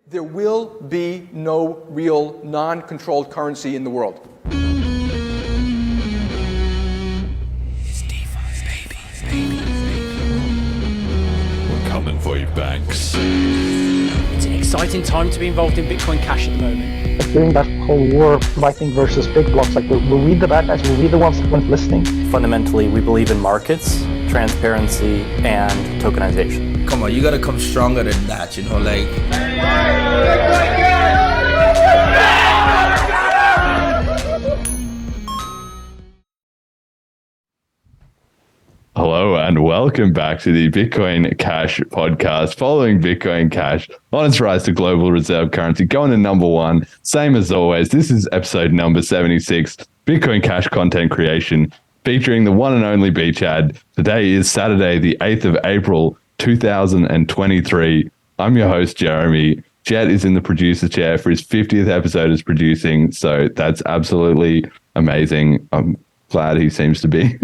There will be no real non-controlled currency in the world. We're coming for you, banks. It's an exciting time to be involved in Bitcoin Cash at the moment. During that whole war of Lightning versus big blocks, like were we the bad guys? Were we the ones that weren't listening? Fundamentally, we believe in markets, transparency, and tokenization. Come on, you gotta come stronger than that, you know, like... Hello and welcome back to the Bitcoin Cash podcast, following Bitcoin Cash on its rise to global reserve currency, going to number one. Same as always, this is episode number 76, Bitcoin Cash content creation, featuring the one and only bChad. Today is Saturday, the 8th of April, 2023. I'm your host, Jeremy. Jet is in the producer chair for his 50th episode as producing, so that's absolutely amazing. I'm glad he seems to be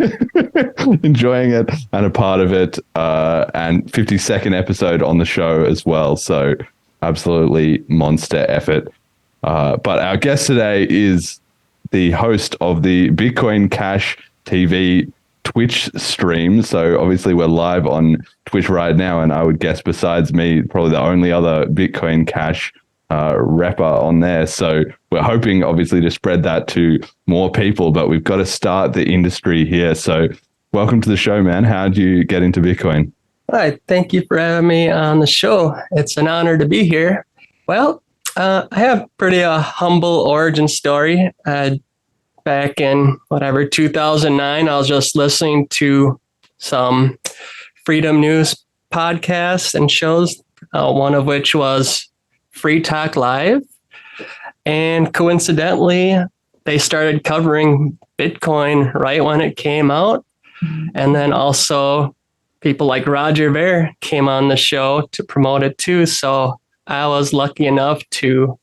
enjoying it and a part of it, and 52nd episode on the show as well, so absolutely monster effort. But our guest today is the host of the BitcoinCashTV Twitch stream. So obviously we're live on Twitch right now, and I would guess besides me, probably the only other Bitcoin Cash rapper on there. So we're hoping obviously to spread that to more people, but we've got to start the industry here. So welcome to the show, man. How'd you get into Bitcoin? Hi, thank you for having me on the show. It's an honor to be here. Well, I have pretty humble origin story. Back in 2009, I was just listening to some Freedom News podcasts and shows, one of which was Free Talk Live. And coincidentally, they started covering Bitcoin right when it came out. And then also people like Roger Ver came on the show to promote it too. So I was lucky enough to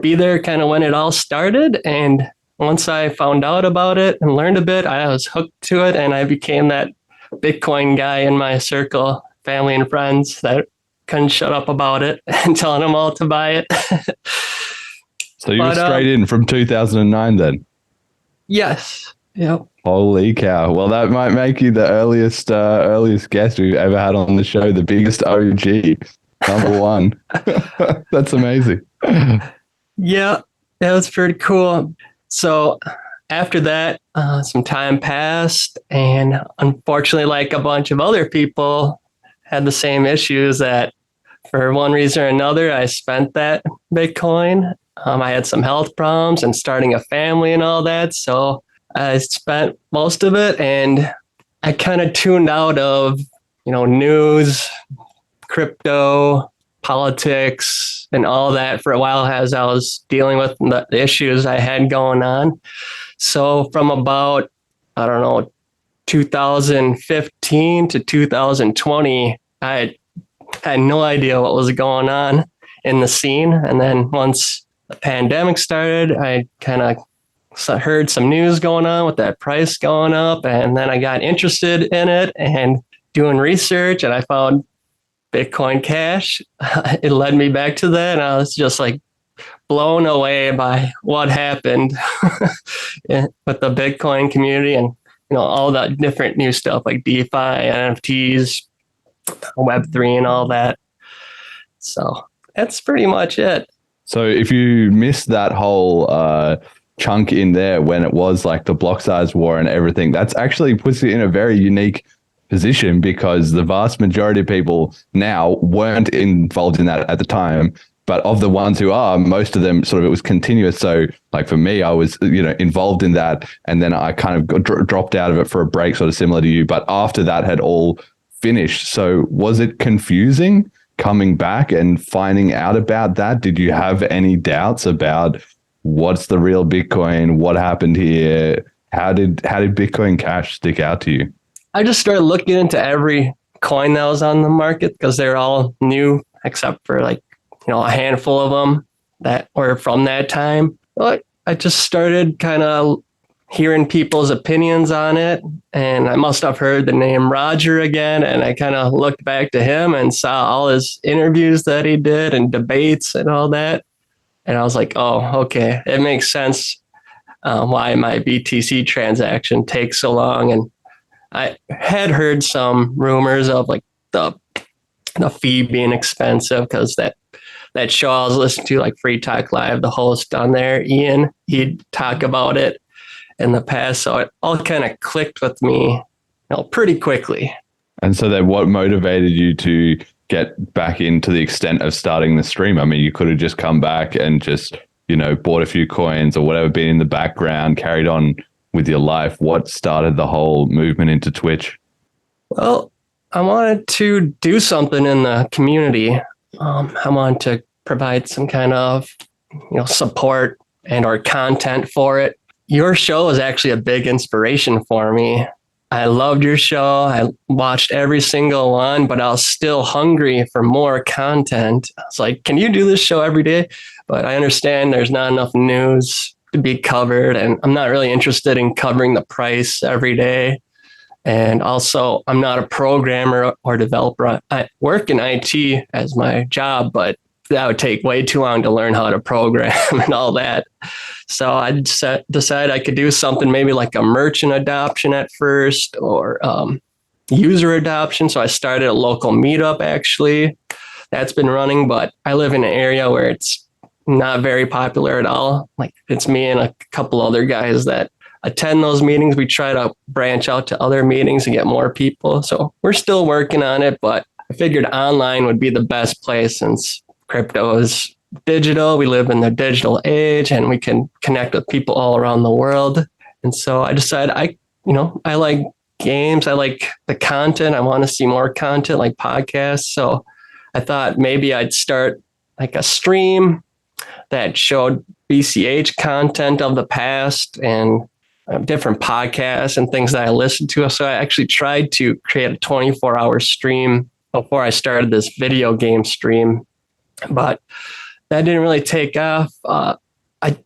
be there kind of when it all started. And once I found out about it and learned a bit, I was hooked to it, and I became that Bitcoin guy in my circle, family and friends, that couldn't shut up about it and telling them all to buy it. So you were straight in from 2009 then? Yes. Yep. Holy cow. Well, that might make you the earliest guest we've ever had on the show, the biggest OG, number one. That's amazing. Yeah, that was pretty cool. So after that, some time passed, and unfortunately, like a bunch of other people, had the same issues that for one reason or another, I spent that Bitcoin. I had some health problems and starting a family and all that. So I spent most of it, and I kind of tuned out of, news, crypto, politics, and all that for a while as I was dealing with the issues I had going on. So from about, 2015 to 2020, I had no idea what was going on in the scene. And then once the pandemic started, I kind of heard some news going on with that price going up. And then I got interested in it and doing research, and I found Bitcoin Cash. It led me back to that, and I was just like blown away by what happened with the Bitcoin community, and all that different new stuff like DeFi, NFTs, Web3, and all that. So that's pretty much it. So if you missed that whole chunk in there when it was like the block size war and everything, that's actually puts you in a very unique position, because the vast majority of people now weren't involved in that at the time, but of the ones who are, most of them sort of, it was continuous. So like for me, I was involved in that, and then I kind of dropped out of it for a break, sort of similar to you, but after that had all finished. So was it confusing coming back and finding out about that? Did you have any doubts about what's the real Bitcoin, what happened here? How did Bitcoin Cash stick out to you? I just started looking into every coin that was on the market, because they're all new except for a handful of them that were from that time. But I just started kind of hearing people's opinions on it. And I must have heard the name Roger again. And I kind of looked back to him and saw all his interviews that he did and debates and all that. And I was like, oh, okay, it makes sense why my BTC transaction takes so long. And I had heard some rumors of like the fee being expensive because that show I was listening to, like Free Talk Live, the host on there, Ian, he'd talk about it in the past. So it all kind of clicked with me, pretty quickly. And so then what motivated you to get back into the extent of starting the stream? I mean, you could have just come back and just, bought a few coins or whatever, been in the background, carried on with your life. What started the whole movement into Twitch? Well, I wanted to do something in the community. I wanted to provide some kind of, support and or content for it. Your show is actually a big inspiration for me. I loved your show. I watched every single one, but I was still hungry for more content. I was like, can you do this show every day? But I understand there's not enough news to be covered, and I'm not really interested in covering the price every day. And also, I'm not a programmer or developer. I work in IT as my job, but that would take way too long to learn how to program and all that. So I decided I could do something maybe like a merchant adoption at first or user adoption. So I started a local meetup, actually. That's been running, but I live in an area where it's not very popular at all. Like it's me and a couple other guys that attend those meetings. We try to branch out to other meetings and get more people. So we're still working on it, but I figured online would be the best place since crypto is digital. We live in the digital age and we can connect with people all around the world. And so I decided I like games. I like the content. I want to see more content like podcasts. So I thought maybe I'd start like a stream that showed BCH content of the past and different podcasts and things that I listened to. So I actually tried to create a 24-hour stream before I started this video game stream, but that didn't really take off. I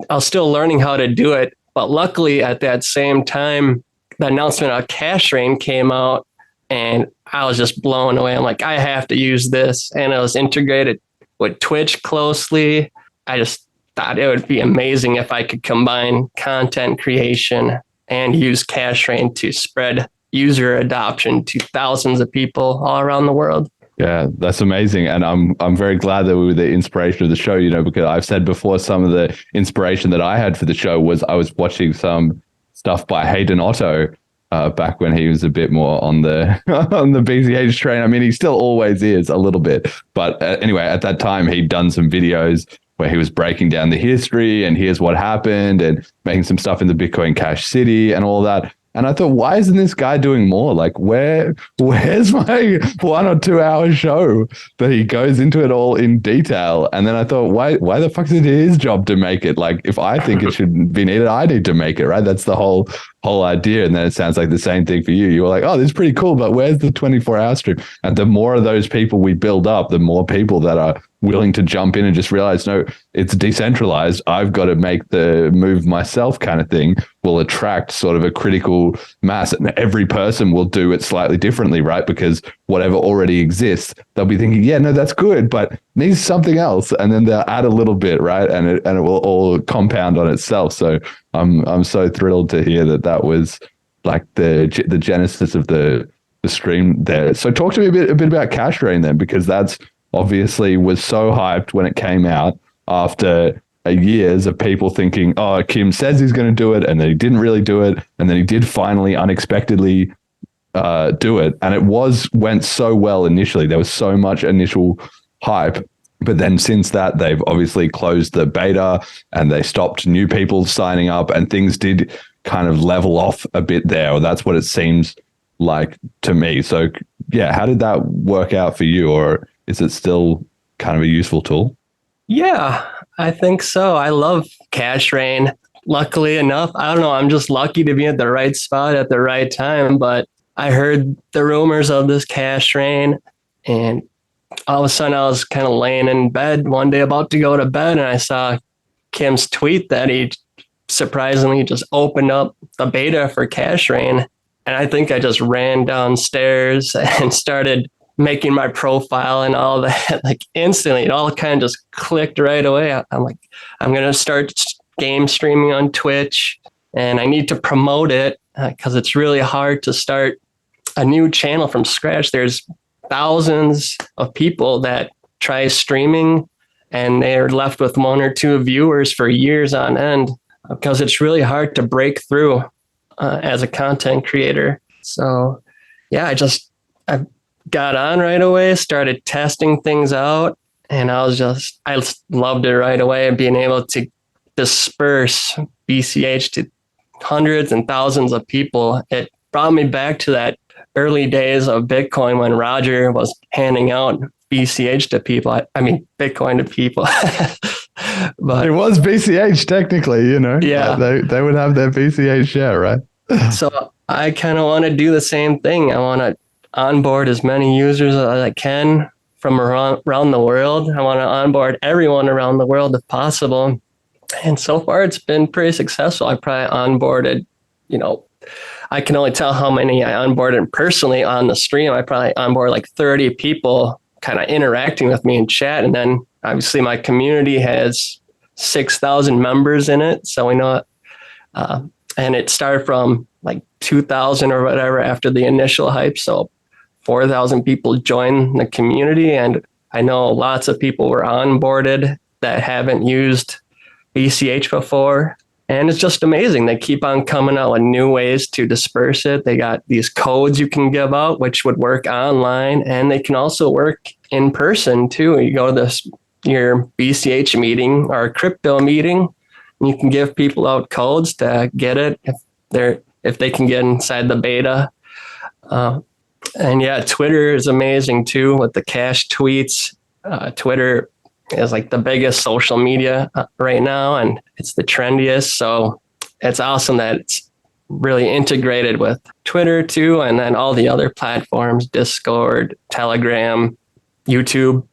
was still learning how to do it, but luckily at that same time, the announcement of CashRain came out and I was just blown away. I'm like, I have to use this. And it was integrated with Twitch closely. I just thought it would be amazing if I could combine content creation and use CashRain to spread user adoption to thousands of people all around the world. Yeah, that's amazing. And I'm very glad that we were the inspiration of the show, because I've said before, some of the inspiration that I had for the show was I was watching some stuff by Hayden Otto back when he was a bit more on the on the BCH train. I mean, he still always is a little bit. But anyway, at that time, he'd done some videos where he was breaking down the history and here's what happened and making some stuff in the Bitcoin Cash City and all that. And I thought, why isn't this guy doing more? Like, where's my 1 or 2 hour show that he goes into it all in detail? And then I thought, why the fuck is it his job to make it? Like, if I think it should be needed, I need to make it, right? That's the whole idea. And then it sounds like the same thing for you. You were like, oh, this is pretty cool, but where's the 24-hour stream? And the more of those people we build up, the more people that are willing to jump in and just realize, no, it's decentralized. I've got to make the move myself kind of thing will attract sort of a critical mass. And every person will do it slightly differently, right? Because whatever already exists, they'll be thinking, yeah, no, that's good, but needs something else. And then they'll add a little bit, right? And it will all compound on itself. So I'm so thrilled to hear that was like the genesis of the stream there. So talk to me a bit about CashRain then, because that's obviously was so hyped when it came out after years of people thinking, oh, Kim says he's going to do it, and then he didn't really do it, and then he did finally unexpectedly do it. And it went so well initially. There was so much initial hype. But then since that, they've obviously closed the beta and they stopped new people signing up, and things did kind of level off a bit there. Or that's what it seems like to me. So yeah, how did that work out for you? Or is it still kind of a useful tool? Yeah, I think so. I love CashRain. Luckily enough, I don't know, I'm just lucky to be at the right spot at the right time. But I heard the rumors of this CashRain, and all of a sudden I was kind of laying in bed one day about to go to bed, and I saw Kim's tweet that he surprisingly just opened up the beta for CashRain. And I think I just ran downstairs and started making my profile and all that. Like instantly, it all kind of just clicked right away. I'm like, I'm going to start game streaming on Twitch, and I need to promote it because it's really hard to start a new channel from scratch. There's thousands of people that try streaming and they're left with 1 or 2 viewers for years on end because it's really hard to break through as a content creator. So yeah, I got on right away, started testing things out, and I loved it right away, being able to disperse BCH to hundreds and thousands of people. It brought me back to that early days of Bitcoin when Roger was handing out BCH to people. I mean, Bitcoin to people. But it was BCH technically, you know. Yeah. They would have their BCH share, right? So I kind of want to do the same thing. I want to onboard as many users as I can from around the world. I want to onboard everyone around the world if possible. And so far, it's been pretty successful. I probably onboarded, I can only tell how many I onboarded personally on the stream. I probably onboarded like 30 people kind of interacting with me in chat. And then obviously my community has 6,000 members in it. So we know, and it started from like 2,000 or whatever after the initial hype. So 4,000 people joined the community. And I know lots of people were onboarded that haven't used BCH before. And it's just amazing. They keep on coming out with new ways to disperse it. They got these codes you can give out, which would work online, and they can also work in person too. You go to your BCH meeting or a crypto meeting, and you can give people out codes to get it if they can get inside the beta. And yeah, Twitter is amazing too with the cash tweets. Twitter is like the biggest social media right now, and it's the trendiest. So it's awesome that it's really integrated with Twitter too, and then all the other platforms, Discord, Telegram, YouTube.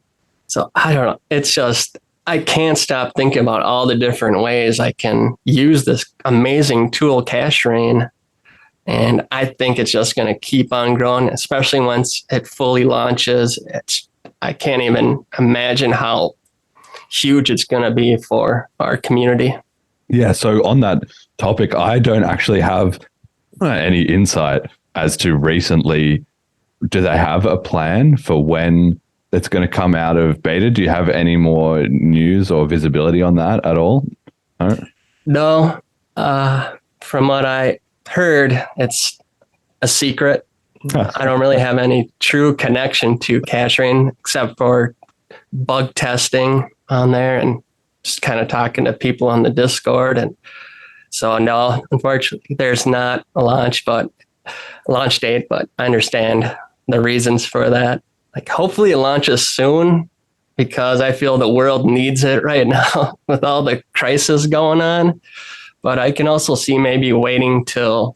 So I don't know. It's just, I can't stop thinking about all the different ways I can use this amazing tool, CashRain. And I think it's just going to keep on growing, especially once it fully launches. I can't even imagine how huge it's going to be for our community. Yeah. So on that topic, I don't actually have any insight as to recently, do they have a plan for when it's going to come out of beta? Do you have any more news or visibility on that at all? No. From what I heard, it's a secret. I don't really have any true connection to CashRain except for bug testing on there and just kind of talking to people on the Discord. And so no, unfortunately, there's not a launch date, but I understand the reasons for that. Like hopefully it launches soon because I feel the world needs it right now with all the crisis going on. But I can also see maybe waiting till,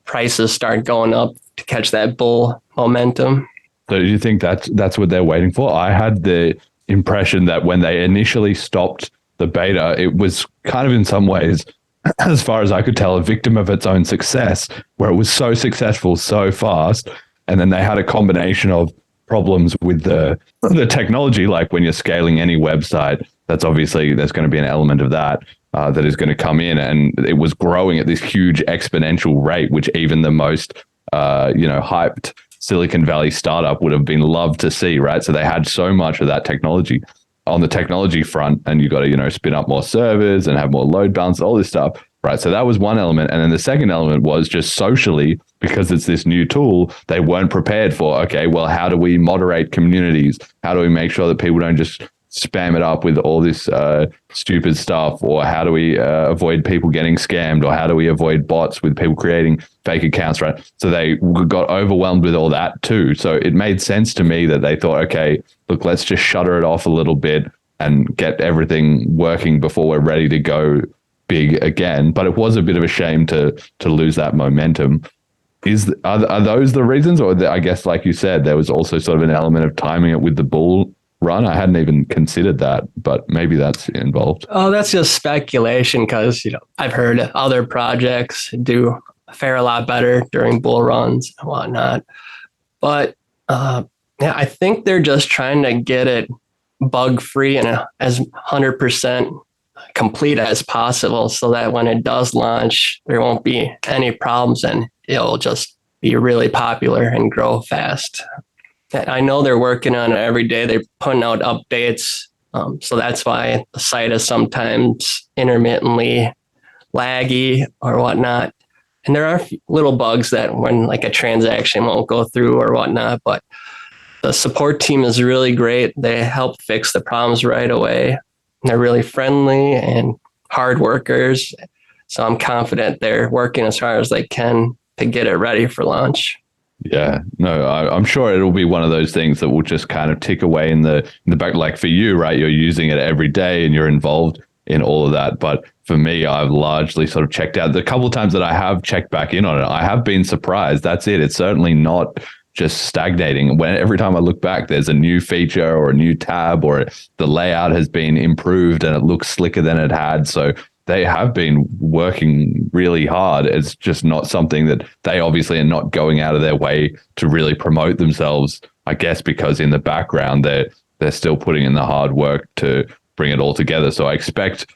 prices start going up to catch that bull momentum. So do you think that's what they're waiting for? I had the impression that when they initially stopped the beta, it was kind of in some ways, as far as I could tell, a victim of its own success, where it was so successful so fast. And then they had a combination of problems with the technology, like when you're scaling any website, that's obviously, there's going to be an element of that that is going to come in. And it was growing at this huge exponential rate, which even the most, hyped Silicon Valley startup would have been loved to see, right? So they had so much of that technology on the technology front, and you got to, spin up more servers and have more load balance, all this stuff, right? So that was one element. And then the second element was just socially, because it's this new tool, they weren't prepared for, okay, well, how do we moderate communities? How do we make sure that people don't just spam it up with all this stupid stuff? Or how do we avoid people getting scammed? Or how do we avoid bots with people creating fake accounts, right? So they got overwhelmed with all that too. So it made sense to me that they thought, okay, look, let's just shutter it off a little bit and get everything working before we're ready to go big again. But it was a bit of a shame to lose that momentum. Are those the reasons? Or I guess, like you said, there was also sort of an element of timing it with the bull run? I hadn't even considered that, but maybe that's involved. Oh, that's just speculation because, I've heard other projects do fare a lot better during bull runs and whatnot. But yeah, I think they're just trying to get it bug free and as 100% complete as possible so that when it does launch, there won't be any problems and it'll just be really popular and grow fast. I know they're working on it every day. They're putting out updates. So that's why the site is sometimes intermittently laggy or whatnot. And there are little bugs that when like a transaction won't go through or whatnot, but the support team is really great. They help fix the problems right away. They're really friendly and hard workers. So I'm confident they're working as hard as they can to get it ready for launch. Yeah, no, I'm sure it'll be one of those things that will just kind of tick away in the back. Like for you, right? You're using it every day and you're involved in all of that. But for me, I've largely sort of checked out. The couple of times that I have checked back in on it, I have been surprised. That's it. It's certainly not just stagnating. When every time I look back, there's a new feature or a new tab or the layout has been improved and it looks slicker than it had. So they have been working really hard. It's just not something that they obviously are not going out of their way to really promote themselves, I guess, because in the background, they're still putting in the hard work to bring it all together. So I expect,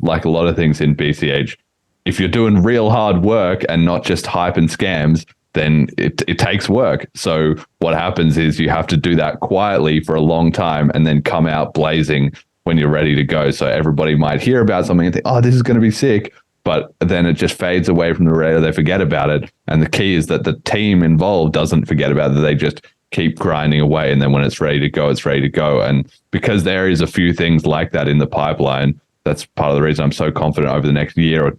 like a lot of things in BCH, if you're doing real hard work and not just hype and scams, then it takes work. So what happens is you have to do that quietly for a long time and then come out blazing when you're ready to go. So everybody might hear about something and think, oh, this is going to be sick. But then it just fades away from the radar. They forget about it. And the key is that the team involved doesn't forget about it. They just keep grinding away. And then when it's ready to go, it's ready to go. And because there is a few things like that in the pipeline, that's part of the reason I'm so confident over the next year or,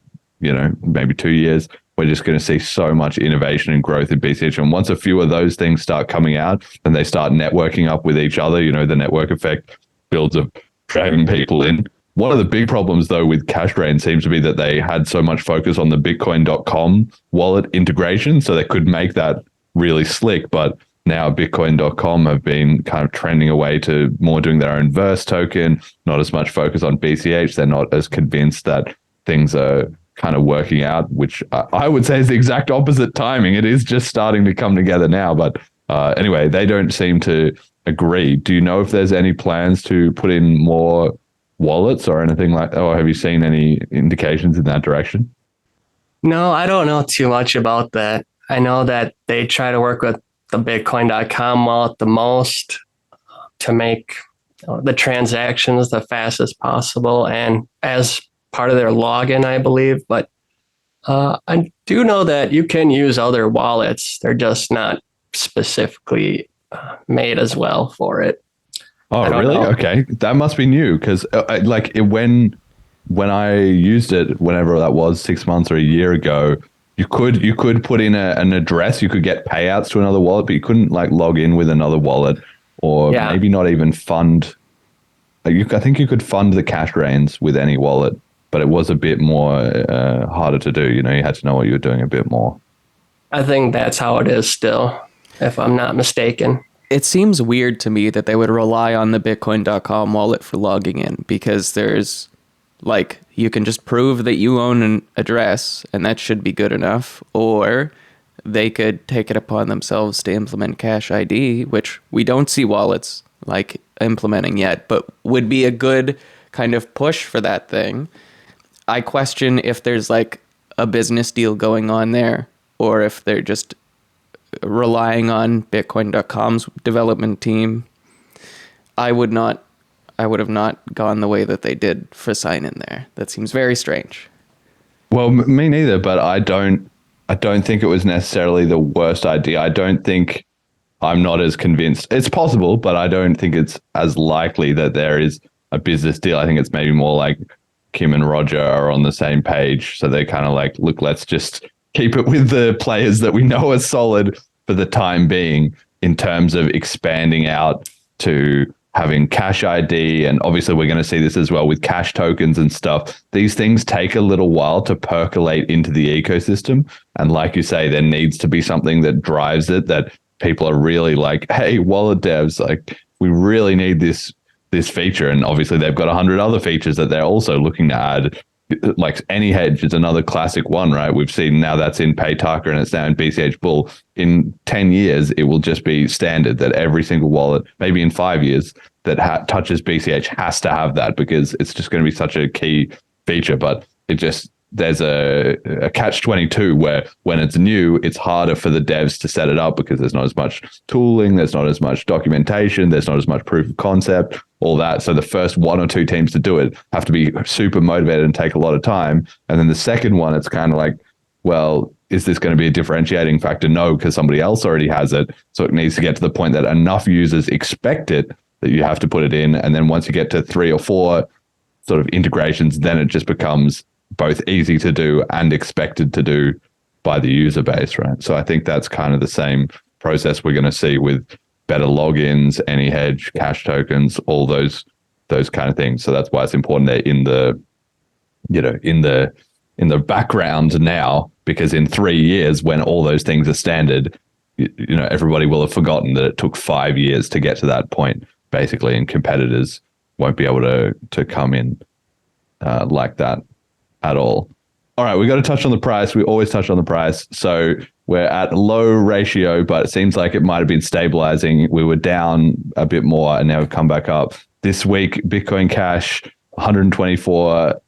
maybe 2 years, we're just going to see so much innovation and growth in BCH. And once a few of those things start coming out and they start networking up with each other, the network effect builds up, dragging people in. One of the big problems, though, with CashRain seems to be that they had so much focus on the bitcoin.com wallet integration, so they could make that really slick. But now bitcoin.com have been kind of trending away to more doing their own Verse token, not as much focus on BCH. They're not as convinced that things are kind of working out, which I would say is the exact opposite timing. It is just starting to come together now. But anyway, they don't seem to agree. Do you know if there's any plans to put in more wallets or anything like that? Or have you seen any indications in that direction? No, I don't know too much about that. I know that they try to work with the bitcoin.com wallet the most to make the transactions the fastest possible and as part of their login, I believe. But I do know that you can use other wallets. They're just not specifically made as well for it. Oh, really? Know. Okay. That must be new because when I used it, whenever that was 6 months or a year ago, you could put in an address. You could get payouts to another wallet, but you couldn't log in with another wallet or maybe not even fund. I think you could fund the CashRains with any wallet, but it was a bit more harder to do. You had to know what you were doing a bit more. I think that's how it is still, if I'm not mistaken. It seems weird to me that they would rely on the bitcoin.com wallet for logging in because there's you can just prove that you own an address and that should be good enough, or they could take it upon themselves to implement Cash ID, which we don't see wallets implementing yet, but would be a good kind of push for that thing. I question if there's a business deal going on there or if they're just relying on bitcoin.com's development team. I would have not gone the way that they did for sign in there. That seems very strange. Well, me neither, but I don't think it was necessarily the worst idea. I'm not as convinced. It's possible, but I don't think it's as likely that there is a business deal. I think it's maybe more like Kim and Roger are on the same page. So they're kind of look, let's just keep it with the players that we know are solid for the time being in terms of expanding out to having Cash ID. And obviously we're going to see this as well with cash tokens and stuff. These things take a little while to percolate into the ecosystem. And like you say, there needs to be something that drives it, that people are really hey, wallet devs, we really need this feature. And obviously they've got 100 other features that they're also looking to add. Like any hedge is another classic one, right? We've seen now that's in Paytaka and it's now in BCH Bull. In 10 years, it will just be standard that every single wallet, maybe in 5 years, that touches BCH has to have that, because it's just going to be such a key feature. But there's a catch-22 where when it's new, it's harder for the devs to set it up because there's not as much tooling, there's not as much documentation, there's not as much proof of concept, all that. So the first one or two teams to do it have to be super motivated and take a lot of time. And then the second one, it's kind of like, well, is this going to be a differentiating factor? No, because somebody else already has it. So it needs to get to the point that enough users expect it that you have to put it in. And then once you get to 3 or 4 sort of integrations, then it just becomes both easy to do and expected to do by the user base, right? So I think that's kind of the same process we're going to see with better logins, AnyHedge, cash tokens, all those kind of things. So that's why it's important they're in the background now, because in 3 years, when all those things are standard, everybody will have forgotten that it took 5 years to get to that point, basically, and competitors won't be able to come in like that at all. All right, we got to touch on the price. We always touch on the price. So we're at low ratio, but it seems like it might have been stabilizing. We were down a bit more and now we've come back up. This week, Bitcoin Cash, $124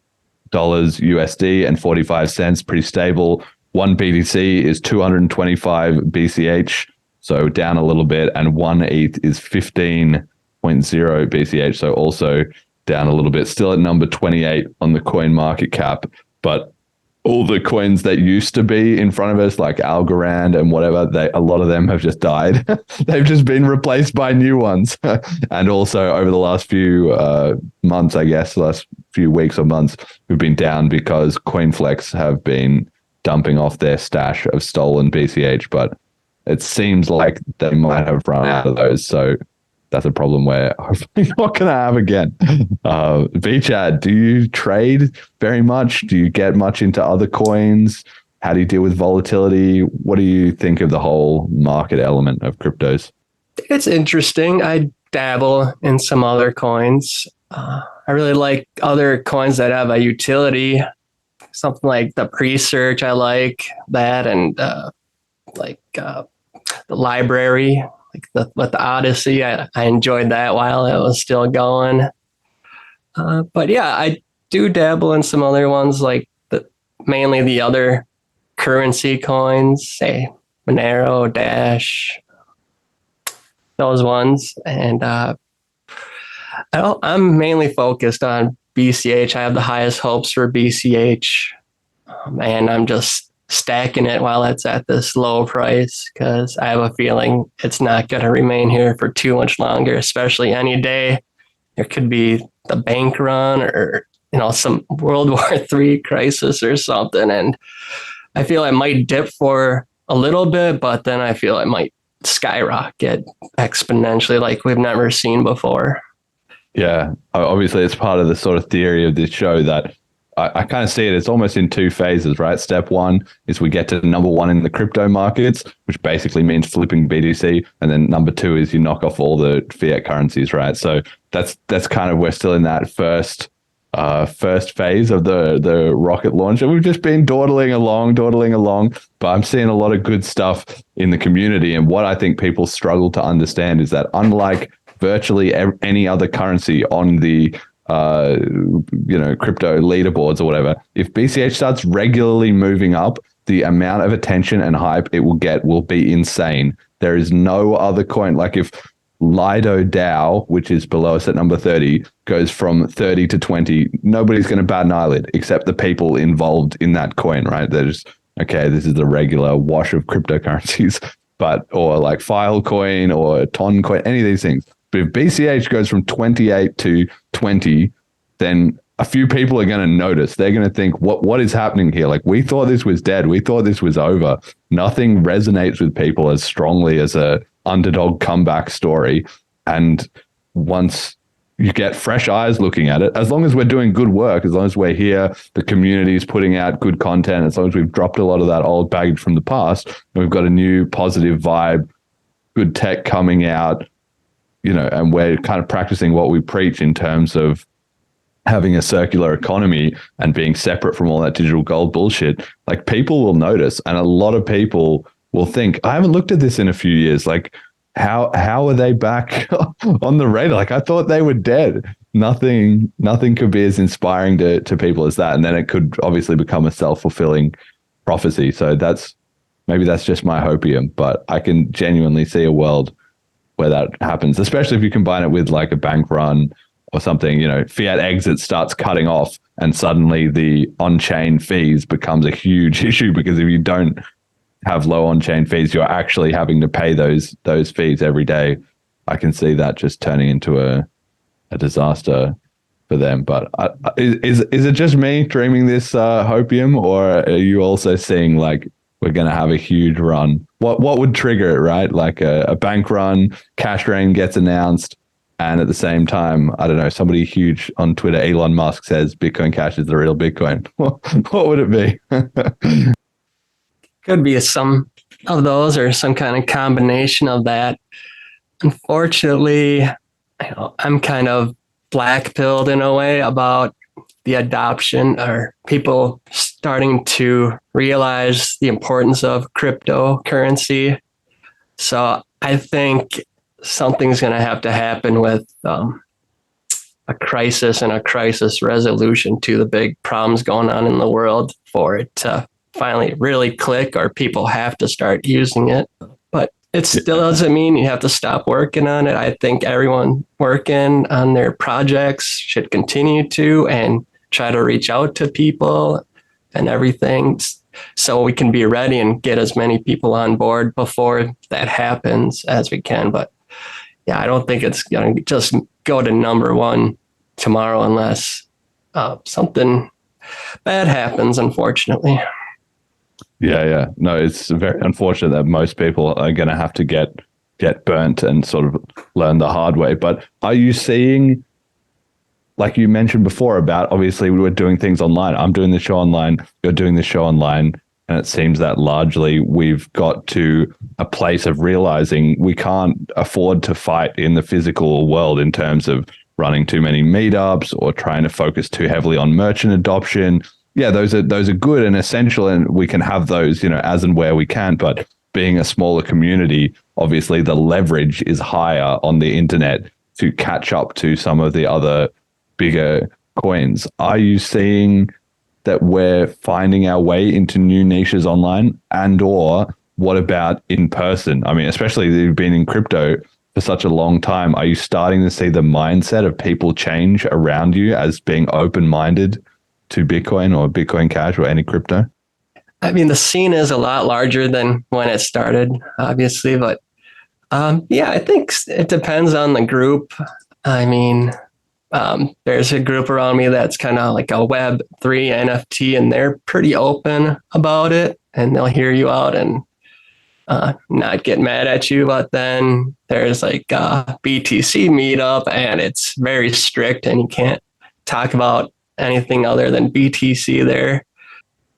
USD and 45 cents, pretty stable. One BTC is 225 BCH, so down a little bit, and one ETH is 15.0 BCH, so also down a little bit. Still at number 28 on the coin market cap, but all the coins that used to be in front of us, like Algorand and whatever, a lot of them have just died. They've just been replaced by new ones. And also over the last few months, I guess, last few weeks or months, we've been down because CoinFlex have been dumping off their stash of stolen BCH, but it seems like they might have run out of those. So that's a problem we're hopefully not going to have again. bChad, do you trade very much? Do you get much into other coins? How do you deal with volatility? What do you think of the whole market element of cryptos? It's interesting. I dabble in some other coins. I really like other coins that have a utility, something like the pre-search. I like that, and the library, with the Odyssey. I enjoyed that while it was still going. But yeah, I do dabble in some other ones, like mainly the other currency coins, say Monero, Dash, those ones. And I'm mainly focused on BCH. I have the highest hopes for BCH. And I'm just stacking it while it's at this low price, because I have a feeling it's not going to remain here for too much longer, especially any day. There could be the bank run or some World War III crisis or something. And I feel it might dip for a little bit, but then I feel it might skyrocket exponentially like we've never seen before. Yeah, obviously it's part of the sort of theory of this show that I kind of see it. It's almost in 2 phases, right? Step 1 is we get to number 1 in the crypto markets, which basically means flipping BTC. And then number 2 is you knock off all the fiat currencies, right? So that's kind of, we're still in that first phase of the rocket launch. And we've just been dawdling along. But I'm seeing a lot of good stuff in the community. And what I think people struggle to understand is that unlike virtually any other currency on the crypto leaderboards or whatever, if BCH starts regularly moving up, the amount of attention and hype it will get will be insane. There is no other coin. Like if Lido DAO, which is below us at number 30, goes from 30 to 20, nobody's going to bat an eyelid except the people involved in that coin, right? They're just, okay, this is the regular wash of cryptocurrencies, or like Filecoin or Toncoin, any of these things. But if BCH goes from 28 to 20, then a few people are going to notice. They're going to think, what is happening here? Like, we thought this was dead. We thought this was over. Nothing resonates with people as strongly as a underdog comeback story. And once you get fresh eyes looking at it, as long as we're doing good work, as long as we're here, the community is putting out good content, as long as we've dropped a lot of that old baggage from the past, and we've got a new positive vibe, good tech coming out, and we're kind of practicing what we preach in terms of having a circular economy and being separate from all that digital gold bullshit, like people will notice, and a lot of people will think, I haven't looked at this in a few years. Like, how are they back on the radar? Like, I thought they were dead. Nothing could be as inspiring to people as that. And then it could obviously become a self-fulfilling prophecy. So maybe that's just my hopium, but I can genuinely see a world where that happens, especially if you combine it with like a bank run or something. Fiat exit starts cutting off, and suddenly the on-chain fees becomes a huge issue, because if you don't have low on-chain fees, you're actually having to pay those fees every day. I can see that just turning into a disaster for them. But is it just me dreaming this hopium, or are you also seeing like we're going to have a huge run? What would trigger it, right? Like a bank run, CashRain gets announced, and at the same time, I don't know, somebody huge on Twitter, Elon Musk, says Bitcoin Cash is the real Bitcoin. What would it be? Could be some of those or some kind of combination of that. Unfortunately, I'm kind of black-pilled in a way about the adoption, or people starting to realize the importance of cryptocurrency. So I think something's going to have to happen with a crisis and a crisis resolution to the big problems going on in the world for it to finally really click, or people have to start using it. But it still doesn't mean you have to stop working on it. I think everyone working on their projects should continue to, and try to reach out to people and everything, so we can be ready and get as many people on board before that happens as we can. But yeah, I don't think it's going to just go to number one tomorrow unless something bad happens, unfortunately. Yeah. No, it's very unfortunate that most people are going to have to get burnt and sort of learn the hard way. But are you seeing, like you mentioned before about, obviously we were doing things online. I'm doing the show online. You're doing the show online. And it seems that largely we've got to a place of realizing we can't afford to fight in the physical world in terms of running too many meetups or trying to focus too heavily on merchant adoption. Yeah, those are good and essential, and we can have those, as and where we can. But being a smaller community, obviously the leverage is higher on the internet to catch up to some of the other bigger coins. Are you seeing that we're finding our way into new niches online? And or what about in person? I mean, especially you've been in crypto for such a long time. Are you starting to see the mindset of people change around you as being open-minded to Bitcoin or Bitcoin Cash or any crypto? I mean, the scene is a lot larger than when it started, obviously, but yeah, I think it depends on the group. I mean, there's a group around me that's kind of like a Web3 NFT, and they're pretty open about it, and they'll hear you out and not get mad at you. But then there's like a BTC meetup, and it's very strict, and you can't talk about anything other than BTC there.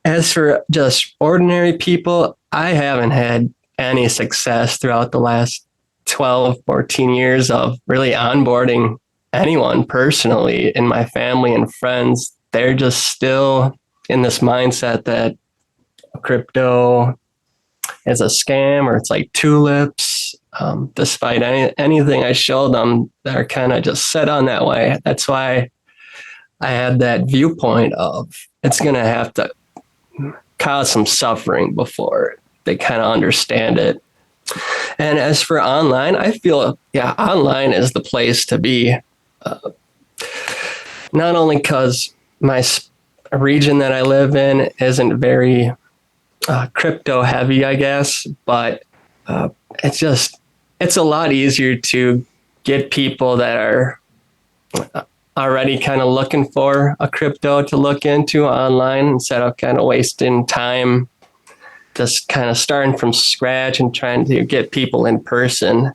As for just ordinary people, I haven't had any success throughout the last 12, 14 years of really onboarding anyone personally in my family and friends. They're just still in this mindset that crypto is a scam, or it's like tulips. Despite anything I show them, they're kind of just set on that way. That's why I had that viewpoint of it's going to have to cause some suffering before they kind of understand it. And as for online, I feel, online is the place to be. Not only because my region that I live in isn't very crypto heavy, I guess, but it's a lot easier to get people that are already kind of looking for a crypto to look into online, instead of kind of wasting time just kind of starting from scratch and trying to get people in person.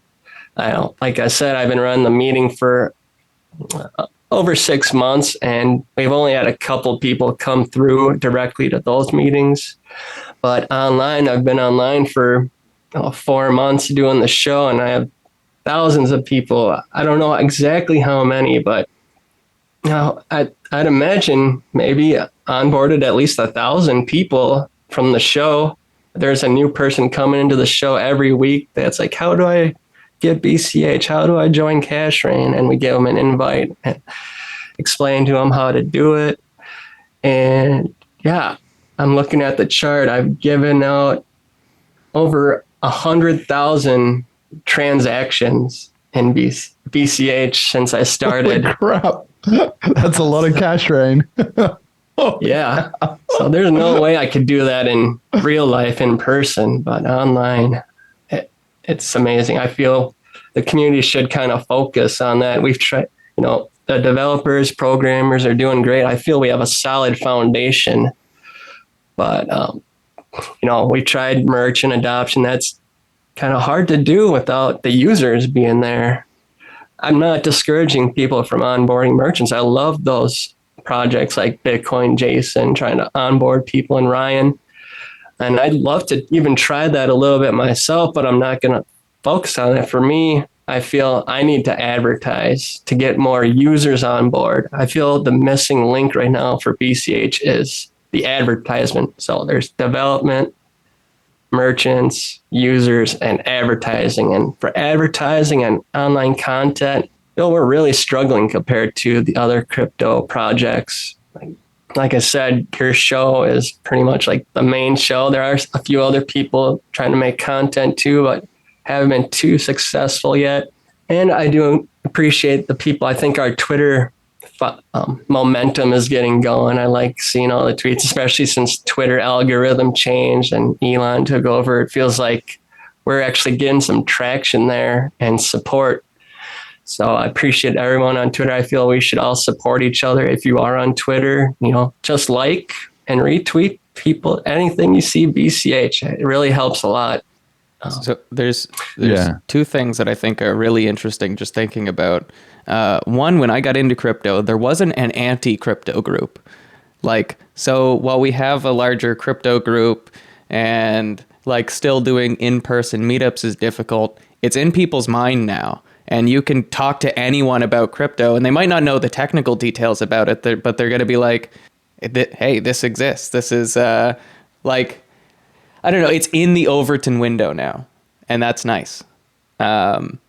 Like I said, I've been running the meeting for over 6 months, and we've only had a couple people come through directly to those meetings. But online, I've been online for 4 months doing the show, and I have thousands of people. I don't know exactly how many, but I'd imagine maybe onboarded at least 1,000 people from the show. There's a new person coming into the show every week that's like, how do I get BCH? How do I join CashRain? And we give them an invite and explain to them how to do it. And yeah, I'm looking at the chart. I've given out over 100,000 transactions in BCH since I started. Holy crap. That's a lot of CashRain. Yeah. So there's no way I could do that in real life in person, but online, it's amazing. I feel the community should kind of focus on that. We've tried, the developers, programmers are doing great. I feel we have a solid foundation, but, we tried merchant adoption. That's kind of hard to do without the users being there. I'm not discouraging people from onboarding merchants. I love those projects like Bitcoin Jason, trying to onboard people, and Ryan. And I'd love to even try that a little bit myself, but I'm not going to focus on it. For me, I feel I need to advertise to get more users on board. I feel the missing link right now for BCH is the advertisement. So there's development, merchants, users, and advertising. And for advertising and online content, we're really struggling compared to the other crypto projects. Like I said, your show is pretty much like the main show. There are a few other people trying to make content too, but haven't been too successful yet. And I do appreciate the people. I think our Twitter momentum is getting going. I like seeing all the tweets, especially since Twitter algorithm changed and Elon took over. It feels like we're actually getting some traction there and support. So I appreciate everyone on Twitter. I feel we should all support each other. If you are on Twitter, just like and retweet people, anything you see BCH. It really helps a lot. So there's two things that I think are really interesting just thinking about. One, when I got into crypto, there wasn't an anti-crypto group. So while we have a larger crypto group and still doing in-person meetups is difficult, it's in people's mind now. And you can talk to anyone about crypto and they might not know the technical details about it, but they're going to be like, hey, this exists. This is I don't know, it's in the Overton window now, and that's nice. And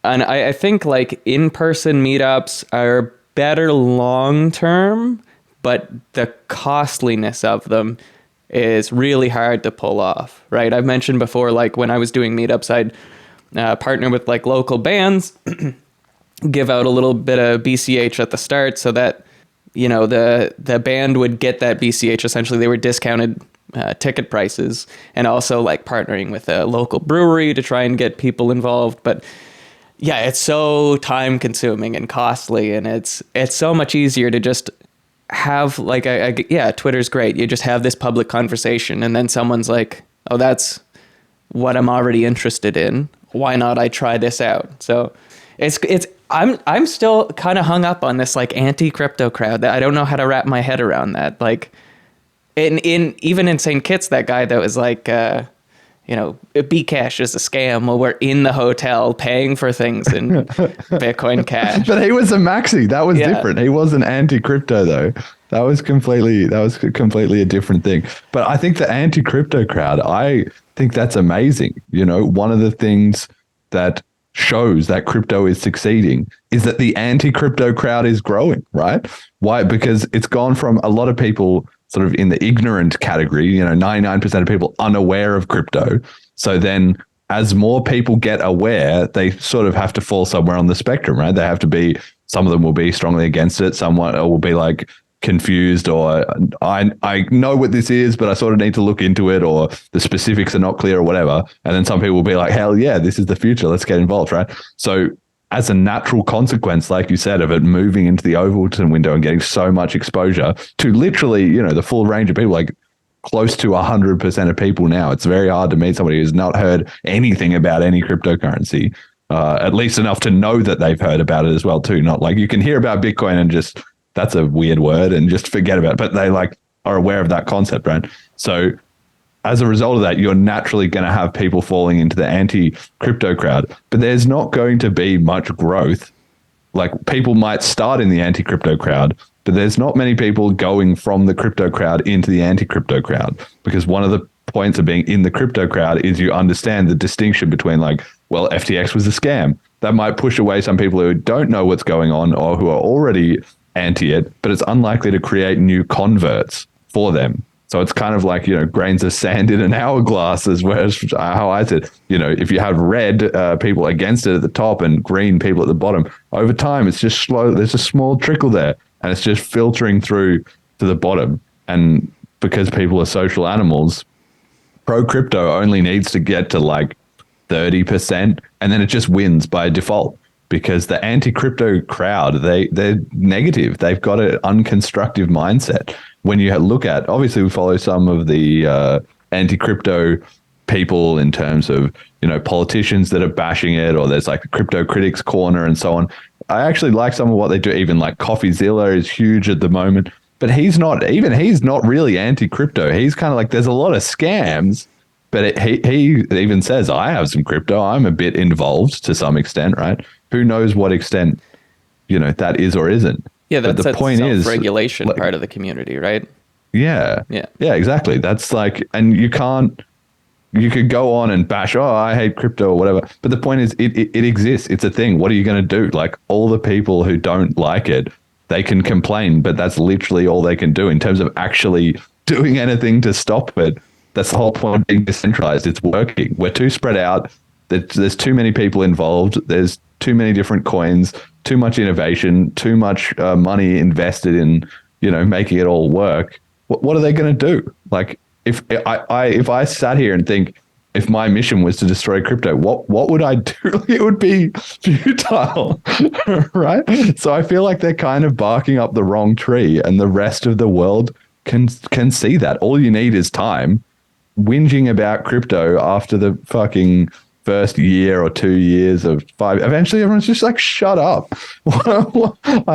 I think in-person meetups are better long-term, but the costliness of them is really hard to pull off, right? I've mentioned before, when I was doing meetups, I'd partner with local bands, give out a little bit of BCH at the start so that, the band would get that BCH. Essentially, they were discounted ticket prices, and also partnering with a local brewery to try and get people involved. But yeah, it's so time consuming and costly, and it's so much easier to just have Twitter's great. You just have this public conversation and then someone's like, oh, that's what I'm already interested in. Why not I try this out? So I'm still kind of hung up on this anti-crypto crowd that I don't know how to wrap my head around that. Even in St. Kitts, that guy that was bCash is a scam. Well, we're in the hotel paying for things in Bitcoin Cash. But he was a maxi. That was different. He wasn't anti-crypto though. That was completely a different thing. But I think the anti-crypto crowd, I think that's amazing. One of the things that shows that crypto is succeeding is that the anti-crypto crowd is growing, right? Why? Because it's gone from a lot of people sort of in the ignorant category, 99% of people unaware of crypto. So then as more people get aware, they sort of have to fall somewhere on the spectrum, right? They have to be, some of them will be strongly against it. Someone will be confused, or I know what this is, but I sort of need to look into it, or the specifics are not clear or whatever. And then some people will be like, hell yeah, this is the future. Let's get involved, right? So as a natural consequence, like you said, of it moving into the Overton window and getting so much exposure to literally, the full range of people, close to 100% of people now, it's very hard to meet somebody who's not heard anything about any cryptocurrency, at least enough to know that they've heard about it as well too. Not you can hear about Bitcoin and just, that's a weird word, and just forget about it, but they are aware of that concept, right? So as a result of that, you're naturally going to have people falling into the anti-crypto crowd. But there's not going to be much growth. Like, people might start in the anti-crypto crowd, but there's not many people going from the crypto crowd into the anti-crypto crowd, because one of the points of being in the crypto crowd is you understand the distinction between, like, well, FTX was a scam. That might push away some people who don't know what's going on or who are already anti it, but it's unlikely to create new converts for them. So it's kind of like, grains of sand in an hourglass is how I said, if you have red people against it at the top and green people at the bottom, over time, it's just slow. There's a small trickle there, and it's just filtering through to the bottom. And because people are social animals, pro crypto only needs to get to like 30%, and then it just wins by default, because the anti-crypto crowd, they're negative. They've got an unconstructive mindset. When you look at, obviously we follow some of the anti-crypto people in terms of, politicians that are bashing it, or there's like the crypto critics corner and so on. I actually like some of what they do. Even like CoffeeZilla is huge at the moment, but he's not really anti-crypto. He's kind of like, there's a lot of scams, but he even says, I have some crypto. I'm a bit involved to some extent, right? Who knows what extent, that is or isn't. Yeah, that's the point is regulation part of the community, right? Yeah, exactly. That's like, and you could go on and bash, I hate crypto or whatever. But the point is, it exists. It's a thing. What are you going to do? Like, all the people who don't like it, they can complain, but that's literally all they can do in terms of actually doing anything to stop it. That's the whole point of being decentralized. It's working. We're too spread out. There's too many people involved. There's too many different coins, too much innovation, too much money invested in, making it all work. What are they going to do? Like, if I sat here and think, if my mission was to destroy crypto, what would I do? It would be futile, right? So I feel like they're kind of barking up the wrong tree, and the rest of the world can see that. All you need is time. Whinging about crypto after the fucking first year or 2 years of 5, eventually everyone's just like, shut up. I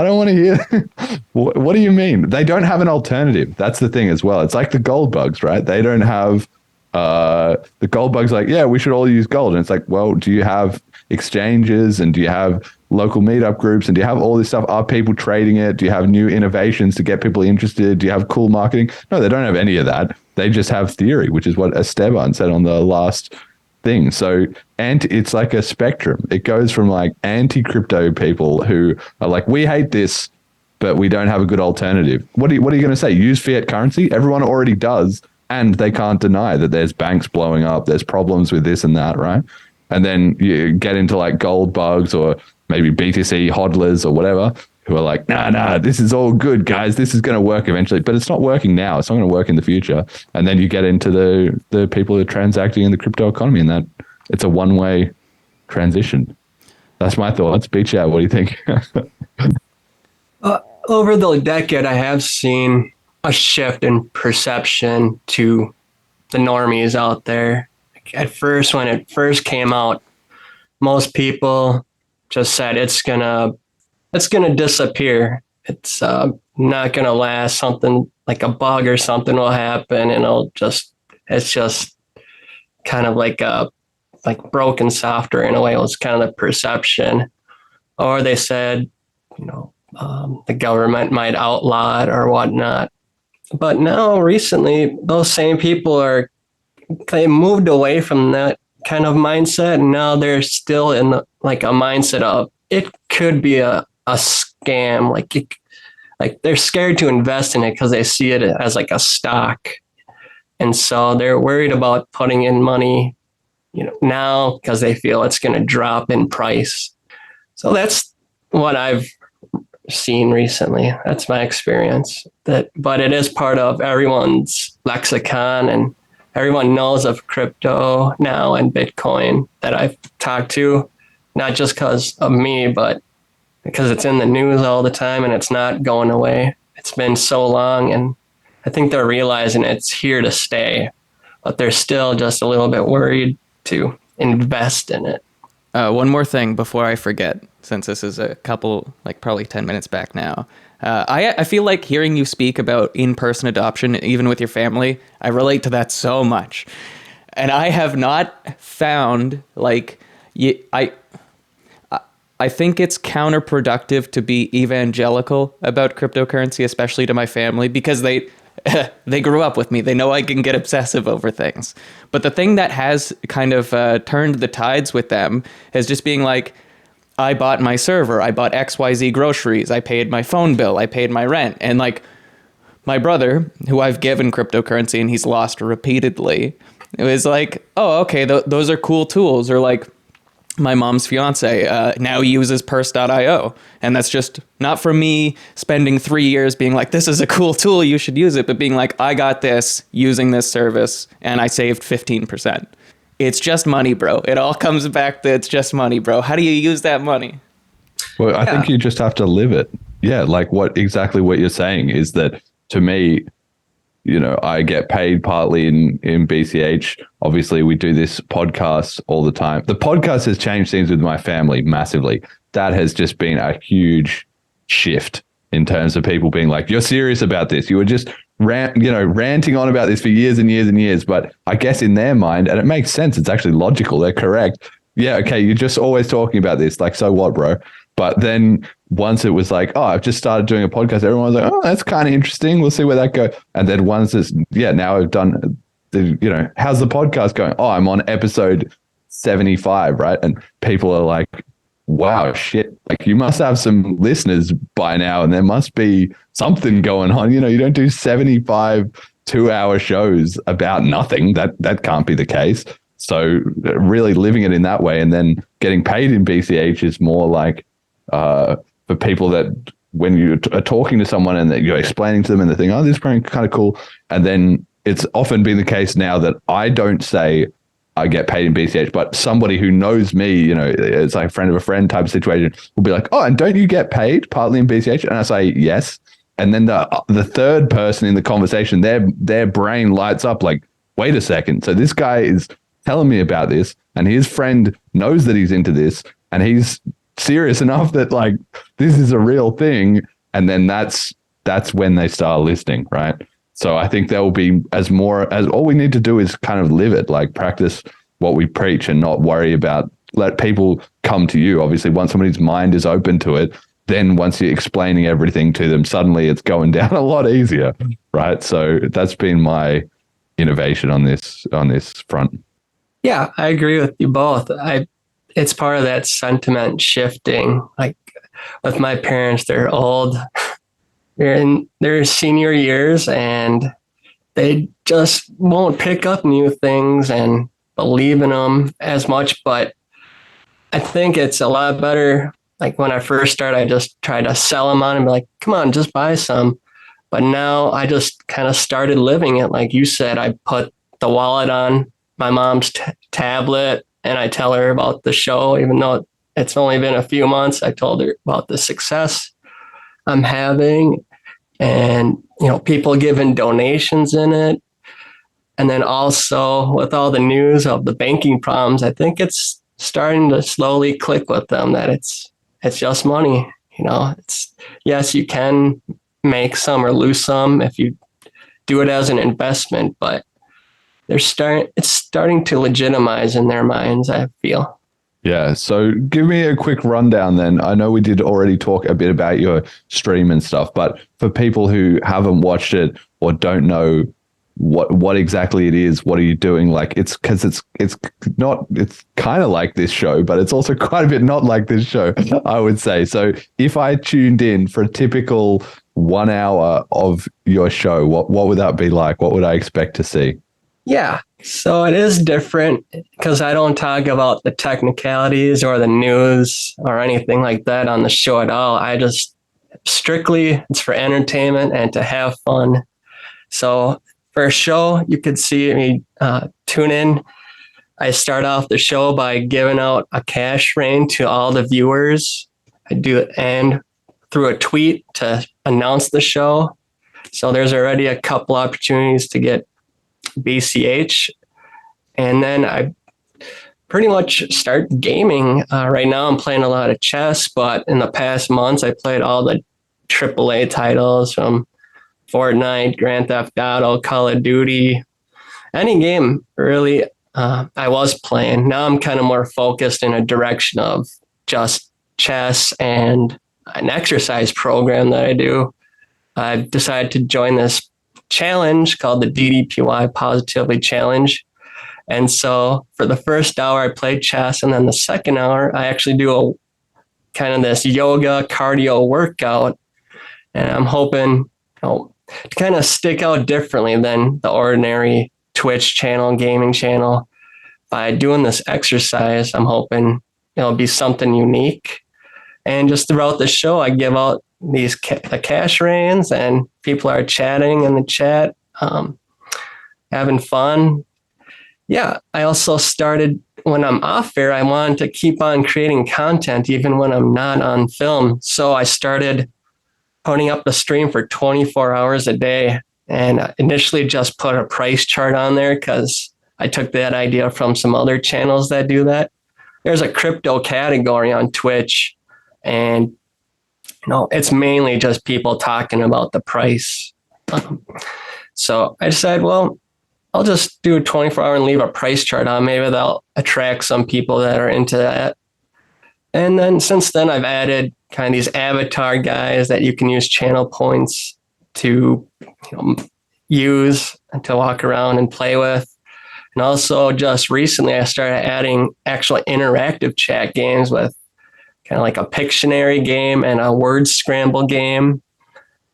don't want to hear. What do you mean? They don't have an alternative. That's the thing as well. It's like the gold bugs, right? They don't have the gold bugs like, yeah, we should all use gold. And it's like, well, do you have exchanges, and do you have local meetup groups, and do you have all this stuff? Are people trading it? Do you have new innovations to get people interested? Do you have cool marketing? No, they don't have any of that. They just have theory, which is what Esteban said on the last thing. So, and it's like a spectrum. It goes from like anti-crypto people who are like, we hate this, but we don't have a good alternative. What are you going to say? Use fiat currency? Everyone already does, and they can't deny that there's banks blowing up. There's problems with this and that, right? And then you get into like gold bugs or maybe BTC hodlers or whatever, who are like, nah, this is all good, guys. This is going to work eventually, but it's not working now. It's not going to work in the future. And then you get into the people who are transacting in the crypto economy, and that it's a one-way transition. That's my thoughts. bChad, what do you think? Over the decade, I have seen a shift in perception to the normies out there. At first, when it first came out, most people just said it's gonna disappear. It's not gonna last. Something like a bug or something will happen, and it's just kind of like broken software in a way. It was kind of the perception. Or they said, the government might outlaw it or whatnot. But now recently, those same people they moved away from that kind of mindset, and now they're still in a mindset of it could be a scam. Like they're scared to invest in it because they see it as like a stock, and so they're worried about putting in money, now because they feel it's going to drop in price. So that's what I've seen recently. That's my experience. But it is part of everyone's lexicon, and everyone knows of crypto now and Bitcoin that I've talked to, not just because of me, but because it's in the news all the time and it's not going away. It's been so long, and I think they're realizing it's here to stay, but they're still just a little bit worried to invest in it. One more thing before I forget, since this is a couple, probably 10 minutes back now. I feel like hearing you speak about in-person adoption, even with your family, I relate to that so much. And I have not found, like, I think it's counterproductive to be evangelical about cryptocurrency, especially to my family, because they grew up with me. They know I can get obsessive over things. But the thing that has kind of turned the tides with them is just being like, I bought my server, I bought XYZ groceries, I paid my phone bill, I paid my rent. And like my brother, who I've given cryptocurrency and he's lost repeatedly, it was like, oh, okay, those are cool tools. Or like my mom's fiance now uses purse.io. And that's just not from me spending 3 years being like, this is a cool tool, you should use it, but being like, I got this using this service and I saved 15%. It's just money, bro. It all comes back to it's just money, bro. How do you use that money? Well, I think you just have to live it. Yeah, like what you're saying is that, to me, you know, I get paid partly in BCH. Obviously, we do this podcast all the time. The podcast has changed things with my family massively. That has just been a huge shift in terms of people being like, you're serious about this. You were just ranting on about this for years and years and years. But I guess in their mind, and it makes sense, it's actually logical, they're correct. Yeah, okay, you're just always talking about this. Like, so what, bro? But then once it was like, oh, I've just started doing a podcast, everyone was like, oh, that's kind of interesting. We'll see where that goes. And then once it's, now I've done how's the podcast going? Oh, I'm on episode 75, right? And people are like, wow, shit, like you must have some listeners by now and there must be something going on. You know, you don't do 75 2-hour shows about nothing. That can't be the case. So really living it in that way and then getting paid in BCH is more like for people that when you are talking to someone and that you're explaining to them and they think, oh, this is kind of cool. And then it's often been the case now that I don't say I get paid in BCH, but somebody who knows me, you know, it's like a friend of a friend type of situation, will be like, oh, and don't you get paid partly in BCH? And I say, yes. And then the third person in the conversation, their brain lights up like, wait a second. So this guy is telling me about this and his friend knows that he's into this and he's serious enough that like, this is a real thing. And then that's when they start listening, right? So I think there will be as all we need to do is kind of live it, like practice what we preach and not worry about, let people come to you. Obviously, once somebody's mind is open to it, then once you're explaining everything to them, suddenly it's going down a lot easier, right? So that's been my innovation on this front. Yeah, I agree with you both. It's part of that sentiment shifting. Like with my parents, they're old. They're in their senior years and they just won't pick up new things and believe in them as much. But I think it's a lot better. Like when I first started, I just tried to sell them on and be like, come on, just buy some. But now I just kind of started living it. Like you said, I put the wallet on my mom's tablet and I tell her about the show, even though it's only been a few months. I told her about the success I'm having. And, you know, people giving donations in it. And then also with all the news of the banking problems, I think it's starting to slowly click with them that it's just money. You know, yes, you can make some or lose some if you do it as an investment, but it's starting to legitimize in their minds, I feel. Yeah. So give me a quick rundown then. I know we did already talk a bit about your stream and stuff, but for people who haven't watched it or don't know what exactly it is, what are you doing? Like it's kind of like this show, but it's also quite a bit not like this show, I would say. So if I tuned in for a typical 1 hour of your show, what would that be like? What would I expect to see? Yeah, so it is different because I don't talk about the technicalities or the news or anything like that on the show at all. I just strictly, it's for entertainment and to have fun. So for a show, you could see me tune in. I start off the show by giving out a CashRain to all the viewers. I do it and through a tweet to announce the show. So there's already a couple opportunities to get BCH. And then I pretty much start gaming. Right now I'm playing a lot of chess, but in the past months I played all the AAA titles from Fortnite, Grand Theft Auto, Call of Duty, any game really. I was playing. Now I'm kind of more focused in a direction of just chess and an exercise program that I do. I've decided to join this challenge called the DDPY Positively Challenge. And so for the first hour, I played chess. And then the second hour, I actually do a kind of this yoga cardio workout. And I'm hoping to kind of stick out differently than the ordinary Twitch channel, gaming channel. By doing this exercise, I'm hoping it'll be something unique. And just throughout the show, I give out the CashRains, and people are chatting in the chat, having fun. Yeah, I also started when I'm off air, I wanted to keep on creating content even when I'm not on film. So I started putting up the stream for 24 hours a day, and initially just put a price chart on there because I took that idea from some other channels that do that. There's a crypto category on Twitch, and it's mainly just people talking about the price. So I decided, well, I'll just do a 24-hour and leave a price chart on. Maybe that'll attract some people that are into that. And then since then, I've added kind of these avatar guys that you can use channel points to use and to walk around and play with. And also just recently, I started adding actual interactive chat games with kind of like a Pictionary game and a word scramble game.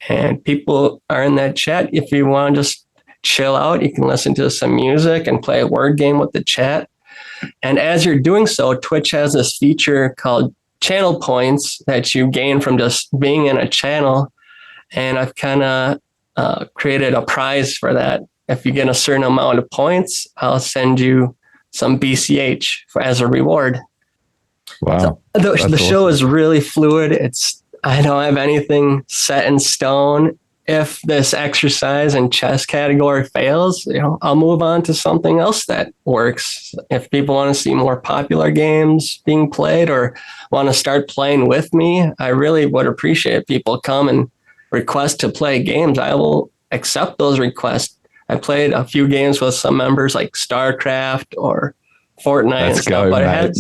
And people are in that chat. If you want to just chill out, you can listen to some music and play a word game with the chat. And as you're doing so, Twitch has this feature called channel points that you gain from just being in a channel. And I've kind of created a prize for that. If you get a certain amount of points, I'll send you some BCH as a reward. Wow. So the show is really fluid. I don't have anything set in stone. If this exercise and chess category fails, I'll move on to something else that works. If people want to see more popular games being played or want to start playing with me, I really would appreciate people come and request to play games. I will accept those requests. I played a few games with some members like StarCraft or Fortnite. Let's and stuff, go, but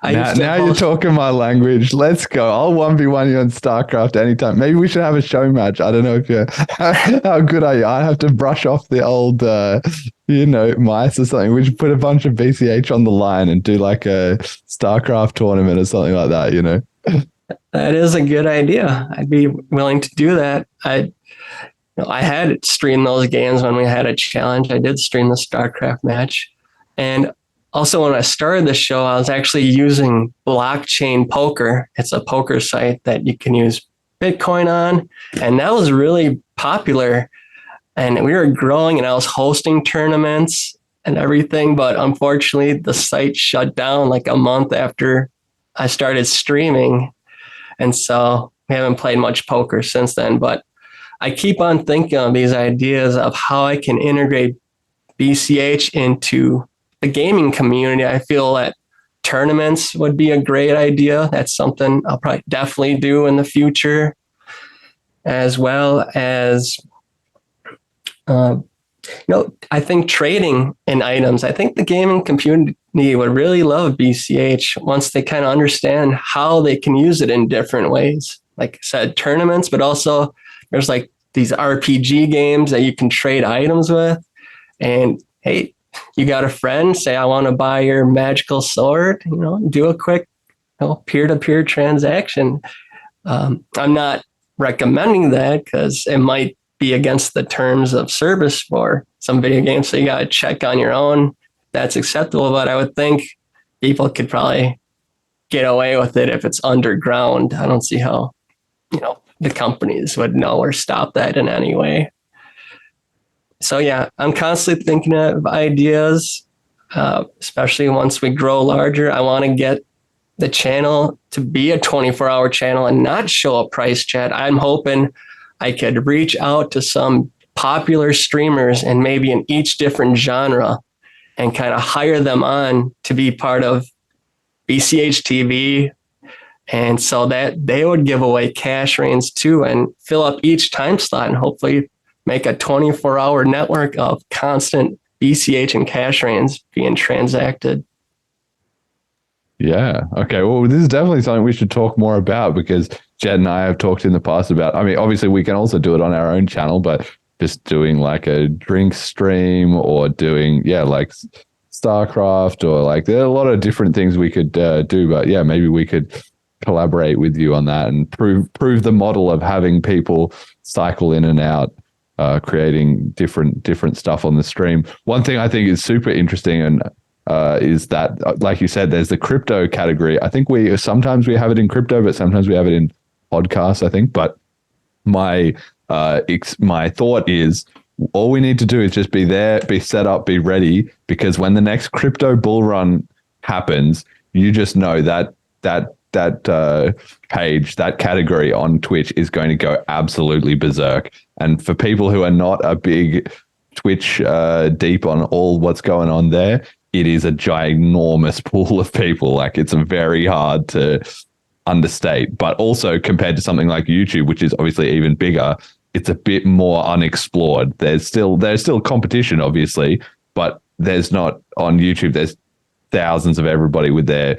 mate. Now you're talking my language. Let's go. I'll 1v1 you on StarCraft anytime. Maybe we should have a show match. I don't know if you're how good are you? I have to brush off the old mice or something. We should put a bunch of BCH on the line and do like a StarCraft tournament or something like that, That is a good idea. I'd be willing to do that. I had streamed those games when we had a challenge. I did stream the StarCraft match. And also, when I started the show, I was actually using blockchain poker. It's a poker site that you can use Bitcoin on. And that was really popular. And we were growing, and I was hosting tournaments and everything. But unfortunately, the site shut down like a month after I started streaming. And so we haven't played much poker since then. But I keep on thinking of these ideas of how I can integrate BCH into the gaming community. I feel that tournaments would be a great idea. That's something I'll probably definitely do in the future, as well as, I think trading in items. I think the gaming community would really love BCH once they kind of understand how they can use it in different ways. Like I said, tournaments, but also there's like these RPG games that you can trade items with. And hey, you got a friend, say, I want to buy your magical sword, do a quick peer-to-peer transaction. I'm not recommending that because it might be against the terms of service for some video games. So you got to check on your own. That's acceptable. But I would think people could probably get away with it if it's underground. I don't see how, the companies would know or stop that in any way. So yeah, I'm constantly thinking of ideas, especially once we grow larger. I want to get the channel to be a 24-hour channel and not show a price chat. I'm hoping I could reach out to some popular streamers and maybe in each different genre and kind of hire them on to be part of BCHTV And so that they would give away CashRains too and fill up each time slot and hopefully make a 24-hour network of constant BCH and CashRains being transacted. Yeah. Okay. Well, this is definitely something we should talk more about, because Jed and I have talked in the past about, I mean, obviously we can also do it on our own channel, but just doing like a drink stream or doing, like StarCraft, or like there are a lot of different things we could do. But yeah, maybe we could collaborate with you on that and prove the model of having people cycle in and out, creating different stuff on the stream. One thing I think is super interesting and is that, like you said, there's the crypto category. I think sometimes we have it in crypto, but sometimes we have it in podcasts, I think. But my thought is, all we need to do is just be there, be set up, be ready, because when the next crypto bull run happens, you just know that page, that category on Twitch is going to go absolutely berserk. And for people who are not a big Twitch deep on all what's going on there, it is a ginormous pool of people. Like, it's very hard to understate. But also, compared to something like YouTube, which is obviously even bigger, it's a bit more unexplored. There's still competition, obviously, but there's not, on YouTube, there's thousands of everybody with their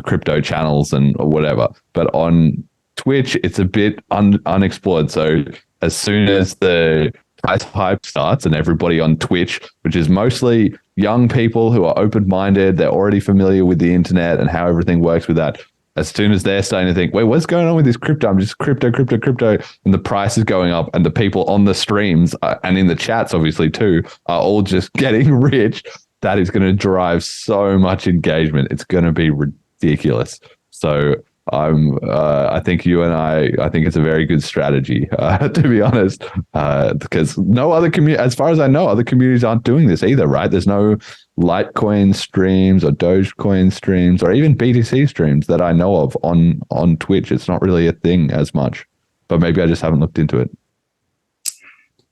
crypto channels and whatever. But on Twitch, it's a bit unexplored. So as soon as the price hype starts and everybody on Twitch, which is mostly young people who are open-minded, they're already familiar with the internet and how everything works with that. As soon as they're starting to think, wait, what's going on with this crypto? I'm just crypto, and the price is going up, and the people on the streams and in the chats, obviously too, are all just getting rich. That is going to drive so much engagement. It's going to be ridiculous. So I think you and I think it's a very good strategy, to be honest, because no other community, as far as I know, other communities aren't doing this either, right? There's no Litecoin streams or Dogecoin streams or even BTC streams that I know of on Twitch. It's not really a thing as much, but maybe I just haven't looked into it.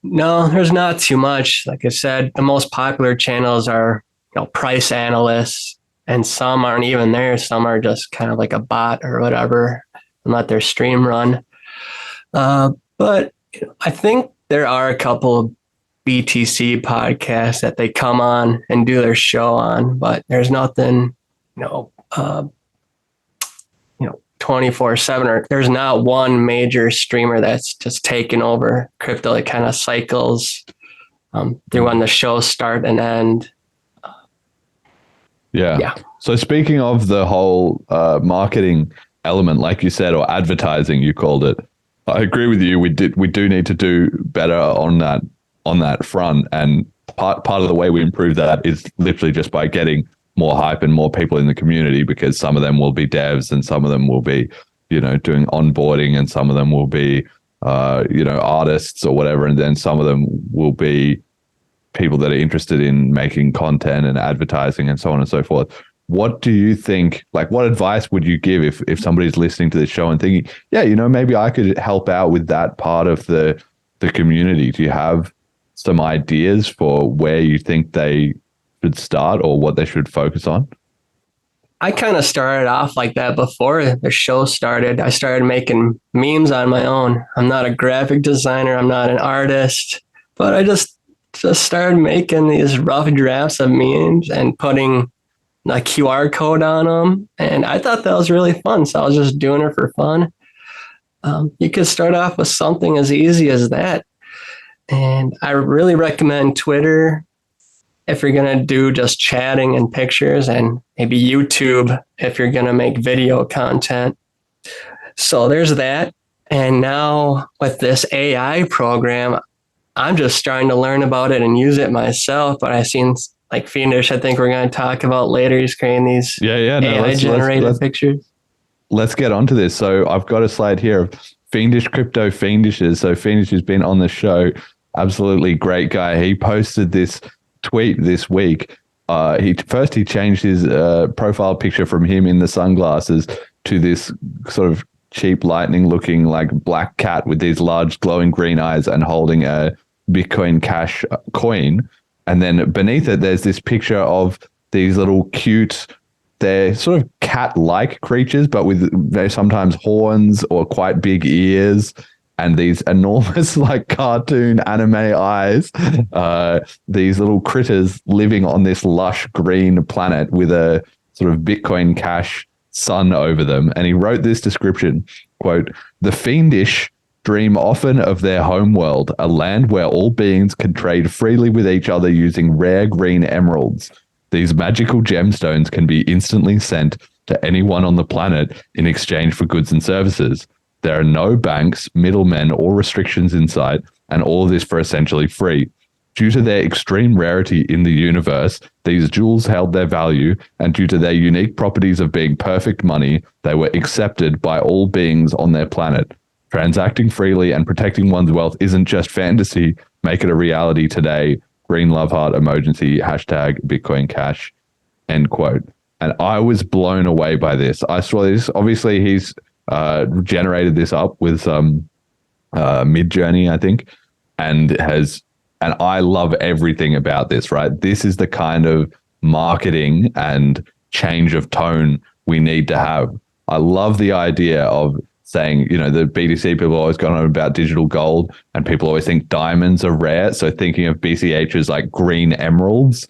No, there's not too much. Like I said, the most popular channels are, price analysts, and some aren't even there. Some are just kind of like a bot or whatever and let their stream run. But I think there are a couple of BTC podcasts that they come on and do their show on, but there's nothing, 24/7, or there's not one major streamer that's just taken over crypto. It kind of cycles through when the shows start and end. Yeah. So speaking of the whole marketing element, like you said, or advertising, you called it, I agree with you. We do need to do better on that front, and part of the way we improve that is literally just by getting more hype and more people in the community, because some of them will be devs and some of them will be, doing onboarding, and some of them will be, artists or whatever, and then some of them will be people that are interested in making content and advertising and so on and so forth. What do you think, like, what advice would you give if somebody's listening to this show and thinking, maybe I could help out with that part of the community? Do you have some ideas for where you think they should start or what they should focus on? I kind of started off like that before the show started. I started making memes on my own. I'm not a graphic designer. I'm not an artist, but I just started making these rough drafts of memes and putting a QR code on them. And I thought that was really fun. So I was just doing it for fun. You could start off with something as easy as that. And I really recommend Twitter if you're going to do just chatting and pictures, and maybe YouTube if you're going to make video content. So there's that. And now with this AI program, I'm just starting to learn about it and use it myself. But I've seen, like, Fiendish, I think we're going to talk about later. He's creating these AI-generated pictures. Let's get onto this. So I've got a slide here of Fiendish Crypto Fiendishes. So Fiendish has been on the show. Absolutely great guy. He posted this tweet this week. He changed his profile picture from him in the sunglasses to this sort of cheap lightning looking like black cat with these large glowing green eyes and holding a BitcoinCash coin. And then beneath it, there's this picture of these little cute they're sort of cat-like creatures, but with they sometimes horns or quite big ears and these enormous like cartoon anime eyes. These little critters living on this lush green planet with a sort of Bitcoin Cash sun over them. And he wrote this description, quote, "The fiendish dream often of their homeworld, a land where all beings can trade freely with each other using rare green emeralds. These magical gemstones can be instantly sent to anyone on the planet in exchange for goods and services. There are no banks, middlemen, or restrictions in sight, and all of this for essentially free. Due to their extreme rarity in the universe, these jewels held their value, and due to their unique properties of being perfect money, they were accepted by all beings on their planet. Transacting freely and protecting one's wealth isn't just fantasy. Make it a reality today. Green love heart emergency, hashtag Bitcoin Cash," end quote. And I was blown away by this. I saw this. Obviously, he's generated this up with some Mid-Journey, I think, and I love everything about this, right? This is the kind of marketing and change of tone we need to have. I love the idea of saying, the BTC people always gone on about digital gold, and people always think diamonds are rare. So thinking of BCH as like green emeralds,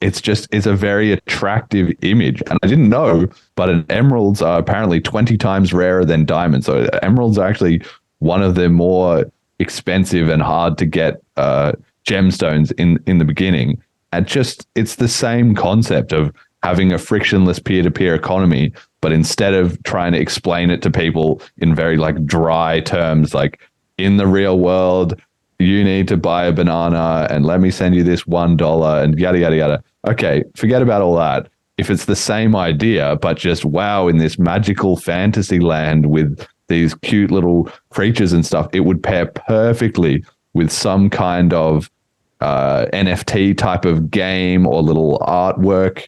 it's a very attractive image. And I didn't know, but emeralds are apparently 20 times rarer than diamonds. So emeralds are actually one of the more expensive and hard to get gemstones in the beginning. And it's the same concept of having a frictionless peer-to-peer economy, but instead of trying to explain it to people in very like dry terms, like in the real world, you need to buy a banana and let me send you this $1 and yada, yada, yada. Okay, forget about all that. If it's the same idea, but just wow, in this magical fantasy land with these cute little creatures and stuff, it would pair perfectly with some kind of NFT type of game or little artwork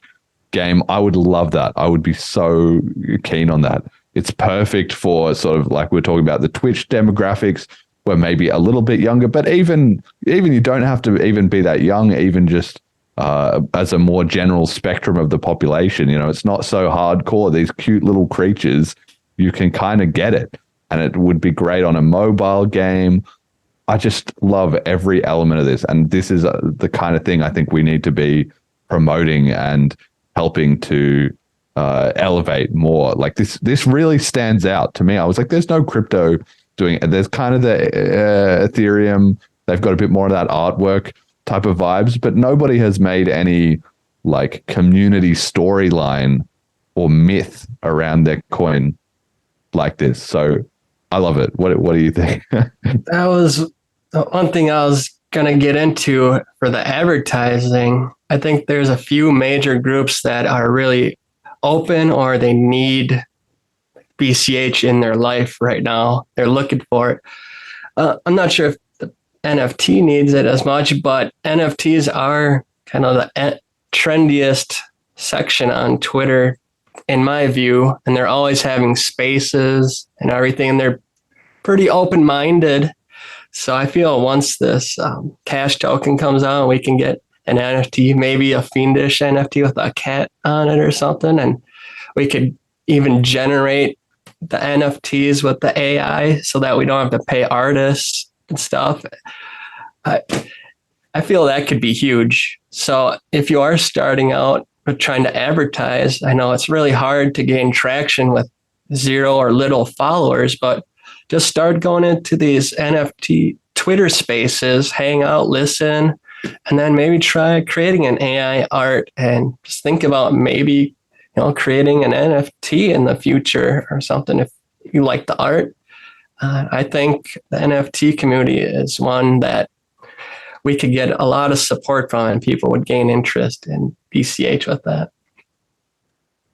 game. I would love that. I would be so keen on that. It's perfect for sort of like we're talking about the Twitch demographics, where maybe a little bit younger, but even you don't have to even be that young, even just as a more general spectrum of the population. It's not so hardcore. These cute little creatures, you can kind of get it, and it would be great on a mobile game. I just love every element of this, and this is the kind of thing I think we need to be promoting and helping to elevate more. Like this really stands out to me. I was like, there's no crypto doing it. There's kind of the Ethereum. They've got a bit more of that artwork type of vibes, but nobody has made any like community storyline or myth around their coin like this. So I love it. What do you think? That was the one thing I was going to get into for the advertising. I think there's a few major groups that are really open, or they need BCH in their life right now. They're looking for it. I'm not sure if the NFT needs it as much, but NFTs are kind of the trendiest section on Twitter, in my view, and they're always having spaces and everything, and they're pretty open-minded. So I feel once this cash token comes out, we can get an NFT, maybe a Fiendish NFT with a cat on it or something, and we could even generate the NFTs with the AI so that we don't have to pay artists and stuff. I feel that could be huge. So if you are starting out with trying to advertise, I know it's really hard to gain traction with 0 or little followers, but just start going into these NFT Twitter spaces, hang out, listen, and then maybe try creating an AI art, and just think about maybe, creating an NFT in the future or something if you like the art. I think the NFT community is one that we could get a lot of support from, and people would gain interest in BCH with that.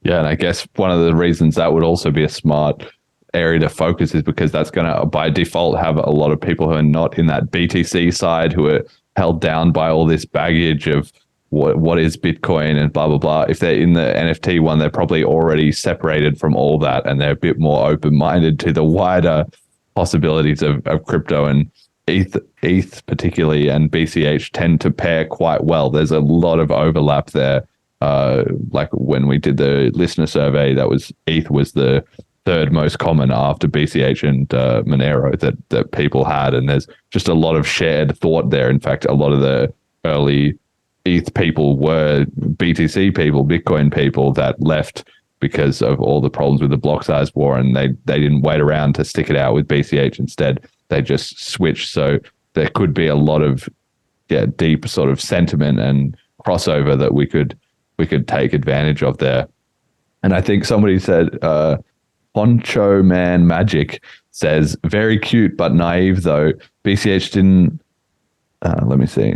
Yeah, and I guess one of the reasons that would also be a smart area to focus is because that's going to, by default, have a lot of people who are not in that BTC side, who are held down by all this baggage of what is Bitcoin and blah, blah, blah. If they're in the NFT one, they're probably already separated from all that, and they're a bit more open-minded to the wider possibilities of crypto. And ETH particularly and BCH tend to pair quite well. There's a lot of overlap there. Like when we did the listener survey, that was ETH was the third most common after BCH and Monero that people had, and there's just a lot of shared thought there. In fact, a lot of the early ETH people were BTC people, Bitcoin people that left because of all the problems with the block size war, and they didn't wait around to stick it out with BCH. Instead, they just switched. So there could be a lot of deep sort of sentiment and crossover that we could take advantage of there. And I think somebody said, Poncho Man Magic says, very cute but naive though. BCH didn't. Let me see.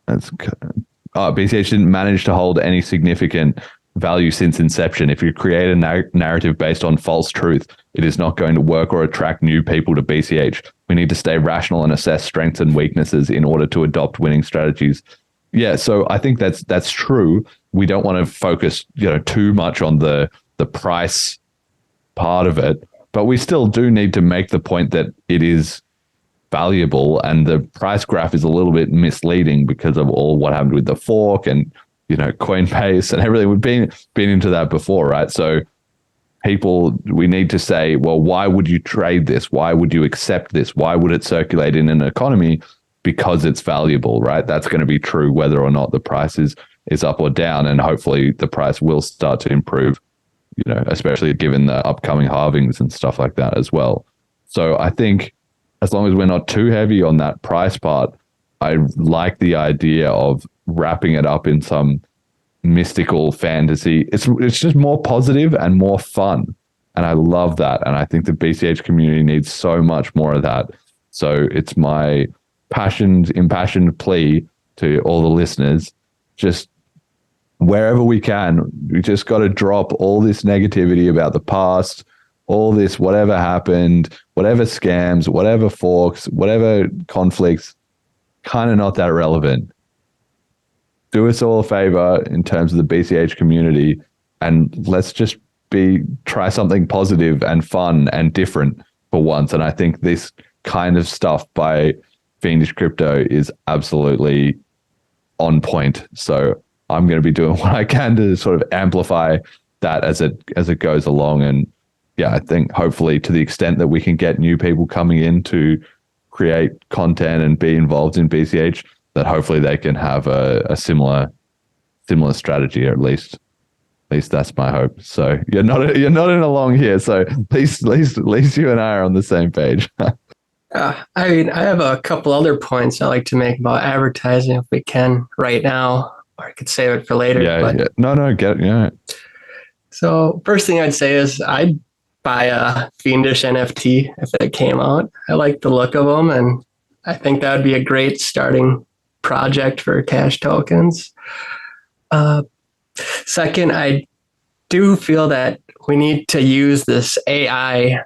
BCH didn't manage to hold any significant value since inception. If you create a narrative based on false truth, it is not going to work or attract new people to BCH. We need to stay rational and assess strengths and weaknesses in order to adopt winning strategies. Yeah, so I think that's true. We don't want to focus, too much on the price part of it, but we still do need to make the point that it is valuable, and the price graph is a little bit misleading because of all what happened with the fork and Coinbase and everything. We've been into that before, right? So we need to say, well, why would you trade this? Why would you accept this? Why would it circulate in an economy? Because it's valuable, right? That's going to be true whether or not the price is up or down, and hopefully the price will start to improve, especially given the upcoming halvings and stuff like that as well. So I think as long as we're not too heavy on that price part, I like the idea of wrapping it up in some mystical fantasy. It's just more positive and more fun, and I love that. And I think the BCH community needs so much more of that. So it's my impassioned plea to all the listeners: just wherever we can, we just got to drop all this negativity about the past, all this whatever happened, whatever scams, whatever forks, whatever conflicts, kind of not that relevant. Do us all a favor in terms of the BCH community, and let's just try something positive and fun and different for once. And I think this kind of stuff by Fiendish Crypto is absolutely on point. So I'm going to be doing what I can to sort of amplify that as it goes along. And I think hopefully to the extent that we can get new people coming in to create content and be involved in BCH, that hopefully they can have a similar strategy, or at least that's my hope. So you're not in along here. So at least you and I are on the same page. I have a couple other points I like to make about advertising if we can right now, or I could save it for later. No, So first thing I'd say is I'd buy a Fiendish NFT if it came out. I like the look of them, and I think that would be a great starting project for cash tokens. Second, I do feel that we need to use this AI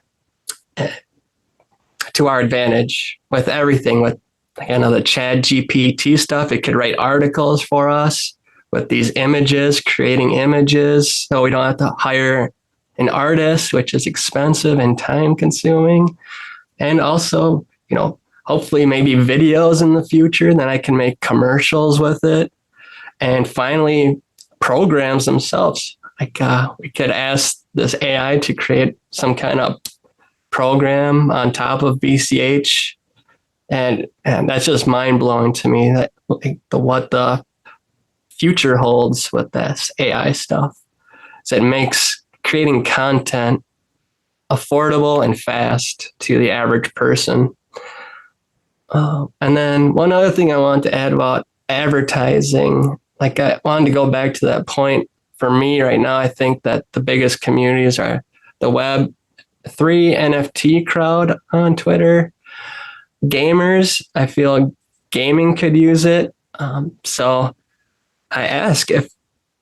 to our advantage with everything. With the Chat GPT stuff, it could write articles for us with these images, creating images, so we don't have to hire an artist, which is expensive and time consuming. And also, hopefully maybe videos in the future, then I can make commercials with it. And finally, programs themselves. Like we could ask this AI to create some kind of program on top of BCH. And that's just mind blowing to me, that what the future holds with this AI stuff. So it makes creating content affordable and fast to the average person. And then one other thing I want to add about advertising, I wanted to go back to that point. For me right now, I think that the biggest communities are the Web3 NFT crowd on Twitter. Gamers, I feel gaming could use it. So I ask, if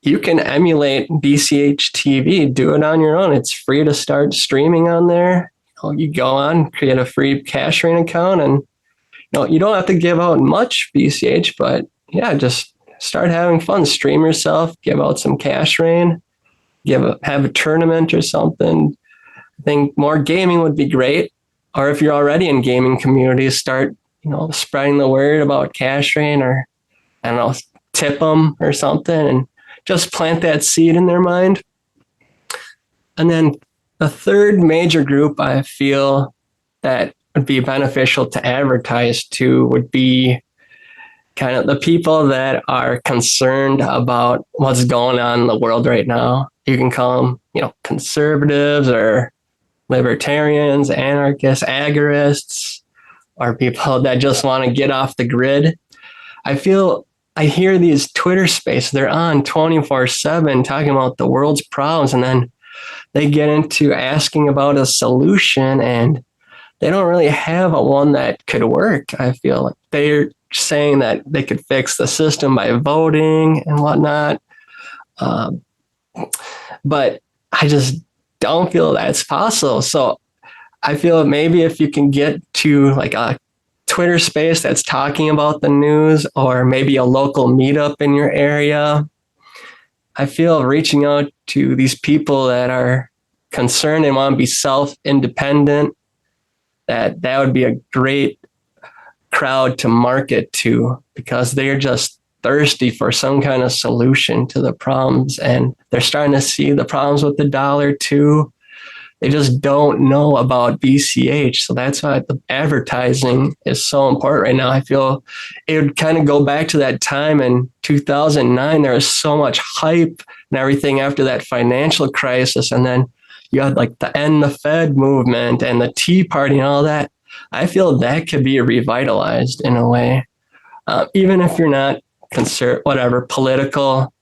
you can emulate BCHTV, do it on your own. It's free to start streaming on there. You go on, create a free CashRain account, and you don't have to give out much BCH, but just start having fun. Stream yourself, give out some CashRain, have a tournament or something. I think more gaming would be great. Or if you're already in gaming communities, start spreading the word about CashRain, or tip them or something, and just plant that seed in their mind. And then the third major group I feel that would be beneficial to advertise to would be kind of the people that are concerned about what's going on in the world right now. You can call them, conservatives or libertarians, anarchists, agorists, or people that just want to get off the grid. I hear these Twitter spaces, they're on 24/7 talking about the world's problems, and then they get into asking about a solution and they don't really have a one that could work. I feel like they're saying that they could fix the system by voting and whatnot. But I just don't feel that's possible. So I feel maybe if you can get to like a Twitter space that's talking about the news, or maybe a local meetup in your area, I feel reaching out to these people that are concerned and want to be self-independent, that would be a great crowd to market to, because they're just thirsty for some kind of solution to the problems, and they're starting to see the problems with the dollar too. They just don't know about BCH. So that's why the advertising is so important right now. I feel it would kind of go back to that time in 2009. There was so much hype and everything after that financial crisis. And then you had like the End the Fed movement and the Tea Party and all that. I feel that could be revitalized in a way. Even if you're not political,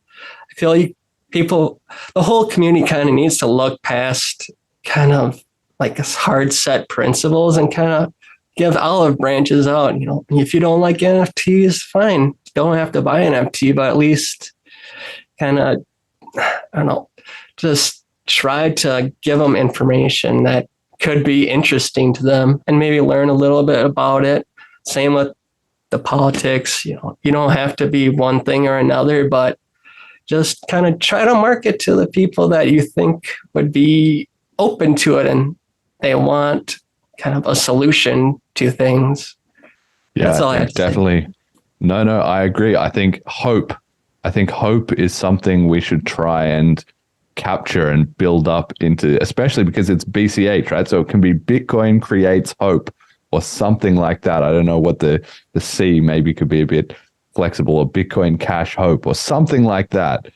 I feel like the whole community kind of needs to look past kind of like hard set principles and kind of give olive branches out. If you don't like NFTs, fine, you don't have to buy an NFT, but at least kind of, I don't know, just try to give them information that could be interesting to them and maybe learn a little bit about it. Same with the politics. You don't have to be one thing or another, but just kind of try to market to the people that you think would be open to it and they want kind of a solution to things. Yeah, that's all I have to definitely. say. No, I agree. I think hope is something we should try and capture and build up into, especially because it's BCH, right? So it can be Bitcoin creates hope or something like that. I don't know what the C maybe could be a bit flexible, or Bitcoin Cash hope or something like that.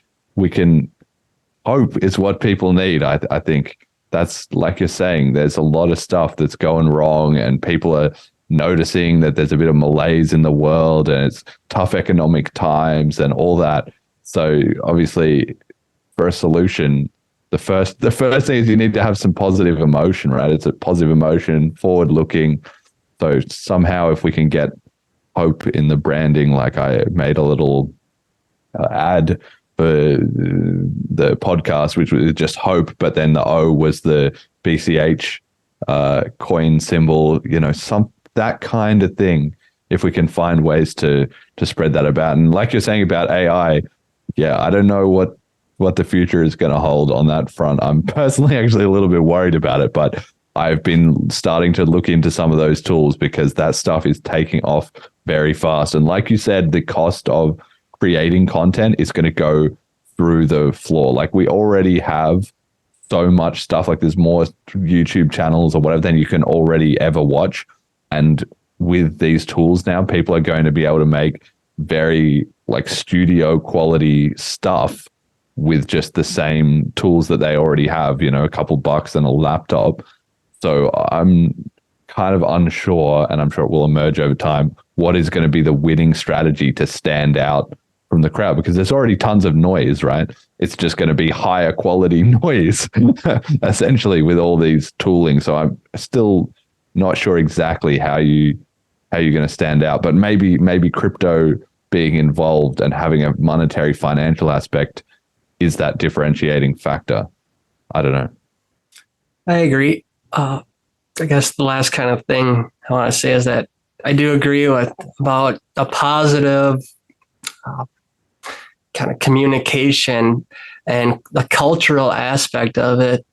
Hope is what people need. I think that's, like you're saying, there's a lot of stuff that's going wrong and people are noticing that there's a bit of malaise in the world and it's tough economic times and all that. So obviously for a solution, the first thing is you need to have some positive emotion, right? It's a positive emotion, forward looking. So somehow if we can get hope in the branding, like I made a little ad for the podcast, which was just hope, but then the O was the BCH coin symbol, that kind of thing. If we can find ways to spread that about. And like you're saying about AI, yeah, I don't know what the future is going to hold on that front. I'm personally actually a little bit worried about it, but I've been starting to look into some of those tools because that stuff is taking off very fast. And like you said, the cost of creating content is going to go through the floor. Like we already have so much stuff, like there's more YouTube channels or whatever than you can already ever watch. And with these tools now, people are going to be able to make very like studio quality stuff with just the same tools that they already have, a couple bucks and a laptop. So I'm kind of unsure, and I'm sure it will emerge over time, what is going to be the winning strategy to stand out from the crowd, because there's already tons of noise, right? It's just going to be higher quality noise, essentially, with all these tooling. So I'm still not sure exactly how you're going to stand out, but maybe crypto being involved and having a monetary financial aspect is that differentiating factor. I don't know. I agree. I guess the last kind of thing I want to say is that I do agree about a positive kind of communication and the cultural aspect of it.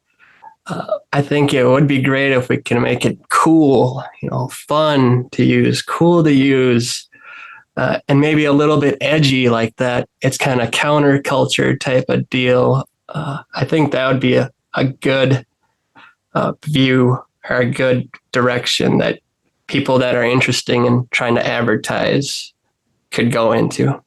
I think it would be great if we can make it cool, fun to use, cool to use. and maybe a little bit edgy like that. It's kind of counterculture type of deal. I think that would be a good view or a good direction that people that are interested in trying to advertise could go into.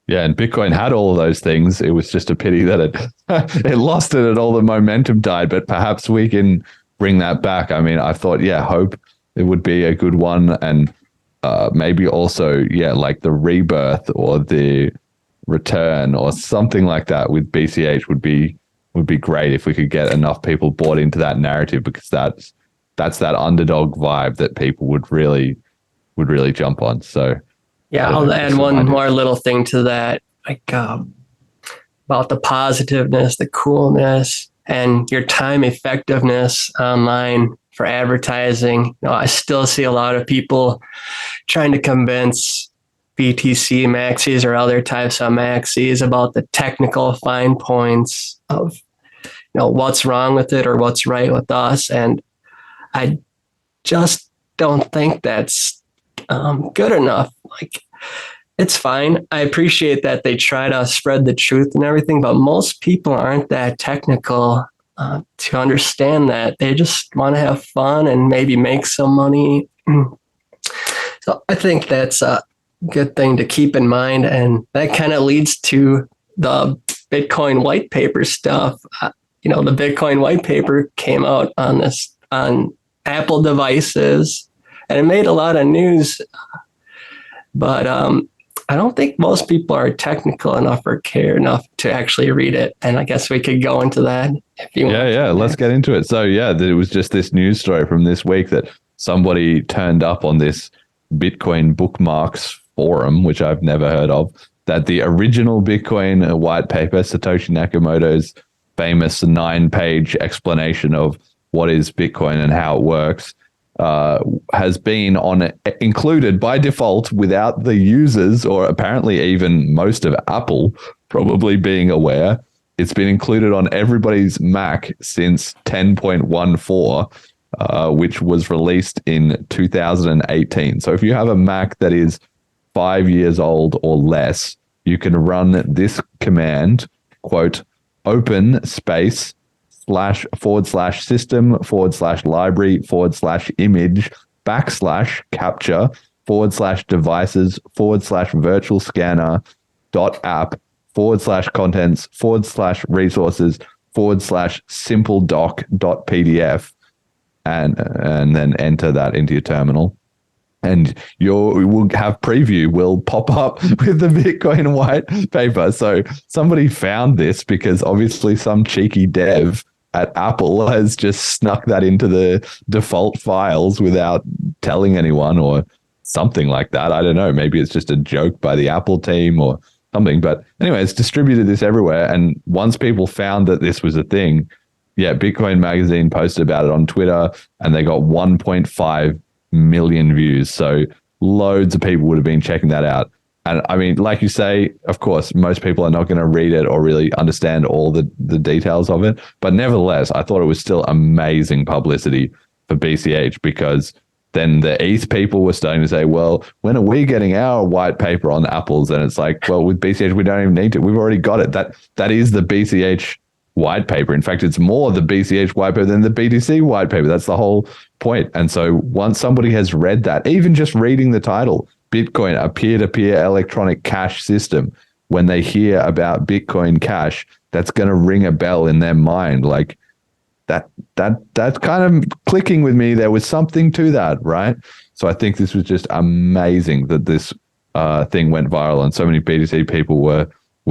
Yeah, and Bitcoin had all of those things. It was just a pity that it lost it and all the momentum died. But perhaps we can bring that back. I mean, I thought, hope it would be a good one, and maybe also, like the rebirth or the return or something like that with BCH would be great if we could get enough people bought into that narrative, because that's that underdog vibe that people would really jump on. So. Yeah, I'll add one more little thing to that, like about the positiveness, the coolness, and your time effectiveness online for advertising. I still see a lot of people trying to convince BTC maxis or other types of maxis about the technical fine points of what's wrong with it or what's right with us, and I just don't think that's good enough. Like, it's fine. I appreciate that they try to spread the truth and everything, but most people aren't that technical to understand that. They just want to have fun and maybe make some money. So I think that's a good thing to keep in mind. And that kind of leads to the Bitcoin white paper stuff. The Bitcoin white paper came out on Apple devices, and it made a lot of news. But I don't think most people are technical enough or care enough to actually read it. And I guess we could go into that if you want. Yeah, let's get into it. So it was just this news story from this week that somebody turned up on this Bitcoin bookmarks forum, which I've never heard of, that the original Bitcoin white paper, Satoshi Nakamoto's famous 9-page explanation of what is Bitcoin and how it works, has been included by default without the users, or apparently even most of Apple probably being aware. It's been included on everybody's Mac since 10.14, which was released in 2018. So if you have a Mac that is 5 years old or less, you can run this command, quote, open space /system/library/image /capture/devices/virtual scanner.app/contents/resources/simple-doc.pdf and then enter that into your terminal. And will have preview will pop up with the Bitcoin white paper. So somebody found this because obviously some cheeky dev at Apple has just snuck that into the default files without telling anyone or something like that. I don't know. Maybe it's just a joke by the Apple team or something. But anyway, it's distributed this everywhere. And once people found that this was a thing, Bitcoin Magazine posted about it on Twitter and they got 1.5 million views. So loads of people would have been checking that out. And I mean, like you say, of course, most people are not going to read it or really understand all the details of it. But nevertheless, I thought it was still amazing publicity for BCH, because then the ETH people were starting to say, well, when are we getting our white paper on Apples? And it's like, well, with BCH, we don't even need to. We've already got it. That is the BCH white paper. In fact, it's more the BCH white paper than the BTC white paper. That's the whole point. And so once somebody has read that, even just reading the title, Bitcoin, a peer-to-peer electronic cash system, when they hear about Bitcoin Cash, that's going to ring a bell in their mind. Like that's kind of clicking with me. There was something to that, right? So I think this was just amazing that this thing went viral and so many BTC people were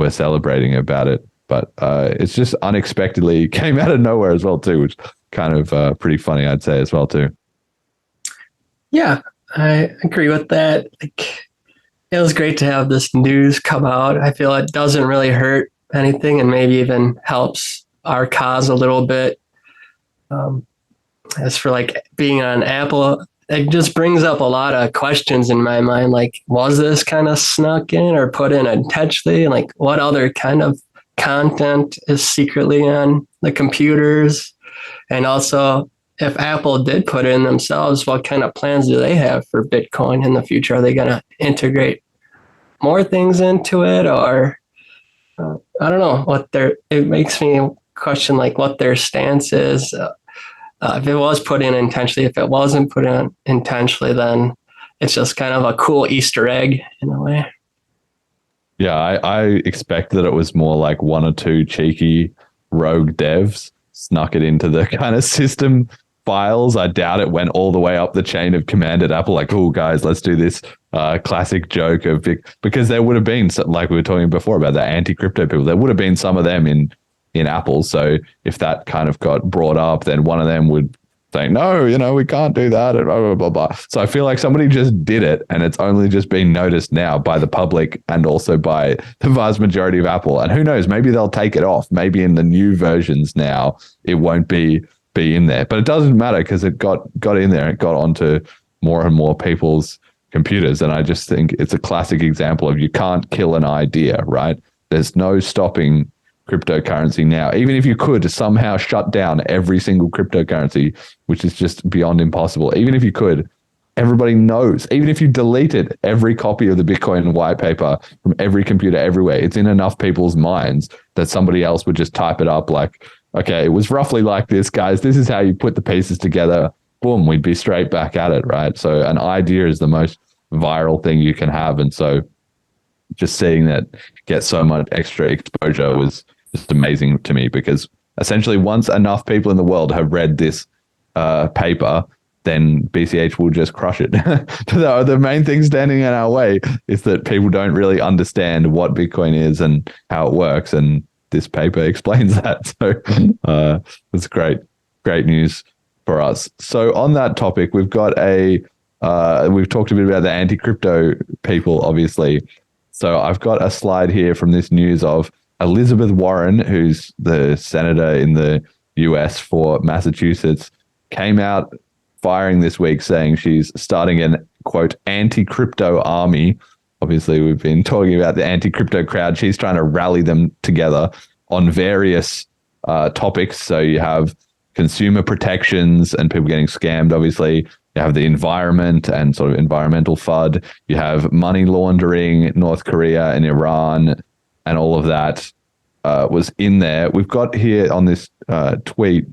celebrating about it. But it's just unexpectedly came out of nowhere as well too, which kind of pretty funny, I'd say, as well too. Yeah, I agree with that. Like, it was great to have this news come out. I feel it doesn't really hurt anything and maybe even helps our cause a little bit. As for like being on Apple, it just brings up a lot of questions in my mind. Like, was this kind of snuck in or put in intentionally? Like, what other kind of content is secretly on the computers? And also, if Apple did put it in themselves, what kind of plans do they have for Bitcoin in the future? Are they going to integrate more things into it, or I don't know what it makes me question like what their stance is. If it was put in intentionally, if it wasn't put in intentionally, then it's just kind of a cool Easter egg in a way. Yeah, I expect that it was more like one or two cheeky rogue devs snuck it into the kind of system files. I doubt it went all the way up the chain of command at Apple, like, oh, guys, let's do this classic joke of because there would have been, like we were talking before about the anti-crypto people, there would have been some of them in Apple. So if that kind of got brought up, then one of them would say, no, we can't do that, and blah, blah, blah, blah. So I feel like somebody just did it, and it's only just been noticed now by the public and also by the vast majority of Apple. And who knows, maybe they'll take it off. Maybe in the new versions now, it won't be in there. But it doesn't matter because it got in there. It got onto more and more people's computers. And I just think it's a classic example of you can't kill an idea, right? There's no stopping cryptocurrency now. Even if you could somehow shut down every single cryptocurrency, which is just beyond impossible, even if you could, everybody knows. Even if you deleted every copy of the Bitcoin white paper from every computer everywhere, it's in enough people's minds that somebody else would just type it up like, okay, it was roughly like this, guys. This is how you put the pieces together. Boom, we'd be straight back at it, right? So an idea is the most viral thing you can have. And so just seeing that get so much extra exposure was just amazing to me, because essentially once enough people in the world have read this paper, then BCH will just crush it. The main thing standing in our way is that people don't really understand what Bitcoin is and how it works. And this paper explains that. So it's great news for us. So on that topic, we've got we've talked a bit about the anti-crypto people, obviously. So I've got a slide here from this news of Elizabeth Warren, who's the senator in the US for Massachusetts, came out firing this week saying she's starting an, quote, anti-crypto army. Obviously, we've been talking about the anti-crypto crowd. She's trying to rally them together on various topics. So you have consumer protections and people getting scammed, obviously. You have the environment and sort of environmental FUD. You have money laundering, North Korea and Iran, and all of that was in there. We've got here on this tweet,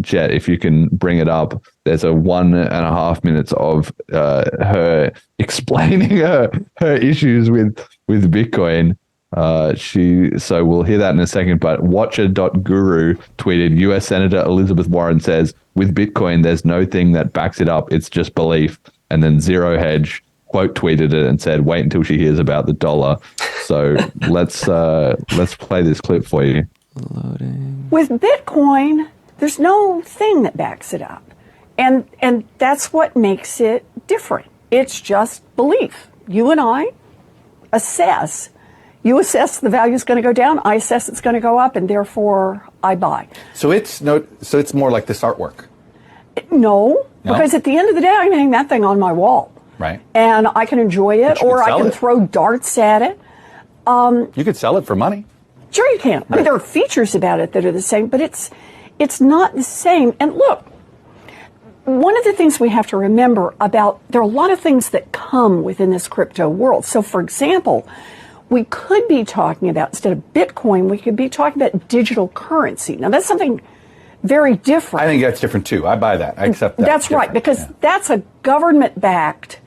Jet, if you can bring it up, there's a 1.5 minutes of her explaining her issues with Bitcoin. So we'll hear that in a second, but Watcher.guru tweeted, US Senator Elizabeth Warren says, with Bitcoin, there's no thing that backs it up. It's just belief. And then Zero Hedge quote tweeted it and said, wait until she hears about the dollar. So let's play this clip for you. Loading. With Bitcoin, there's no thing that backs it up. And that's what makes it different. It's just belief. You and I assess. You assess the value is going to go down. I assess it's going to go up, and therefore I buy. So it's more like this artwork. No, because at the end of the day, I can hang that thing on my wall. Right. And I can enjoy it, or I can throw darts at it. You could sell it for money. Sure you can. Right. I mean, there are features about it that are the same, but it's not the same. And look, one of the things we have to remember there are a lot of things that come within this crypto world. So, for example, we could be talking about, instead of Bitcoin, we could be talking about digital currency. Now, that's something very different. I think that's different, too. I buy that. I accept that. That's right, because that's a government-backed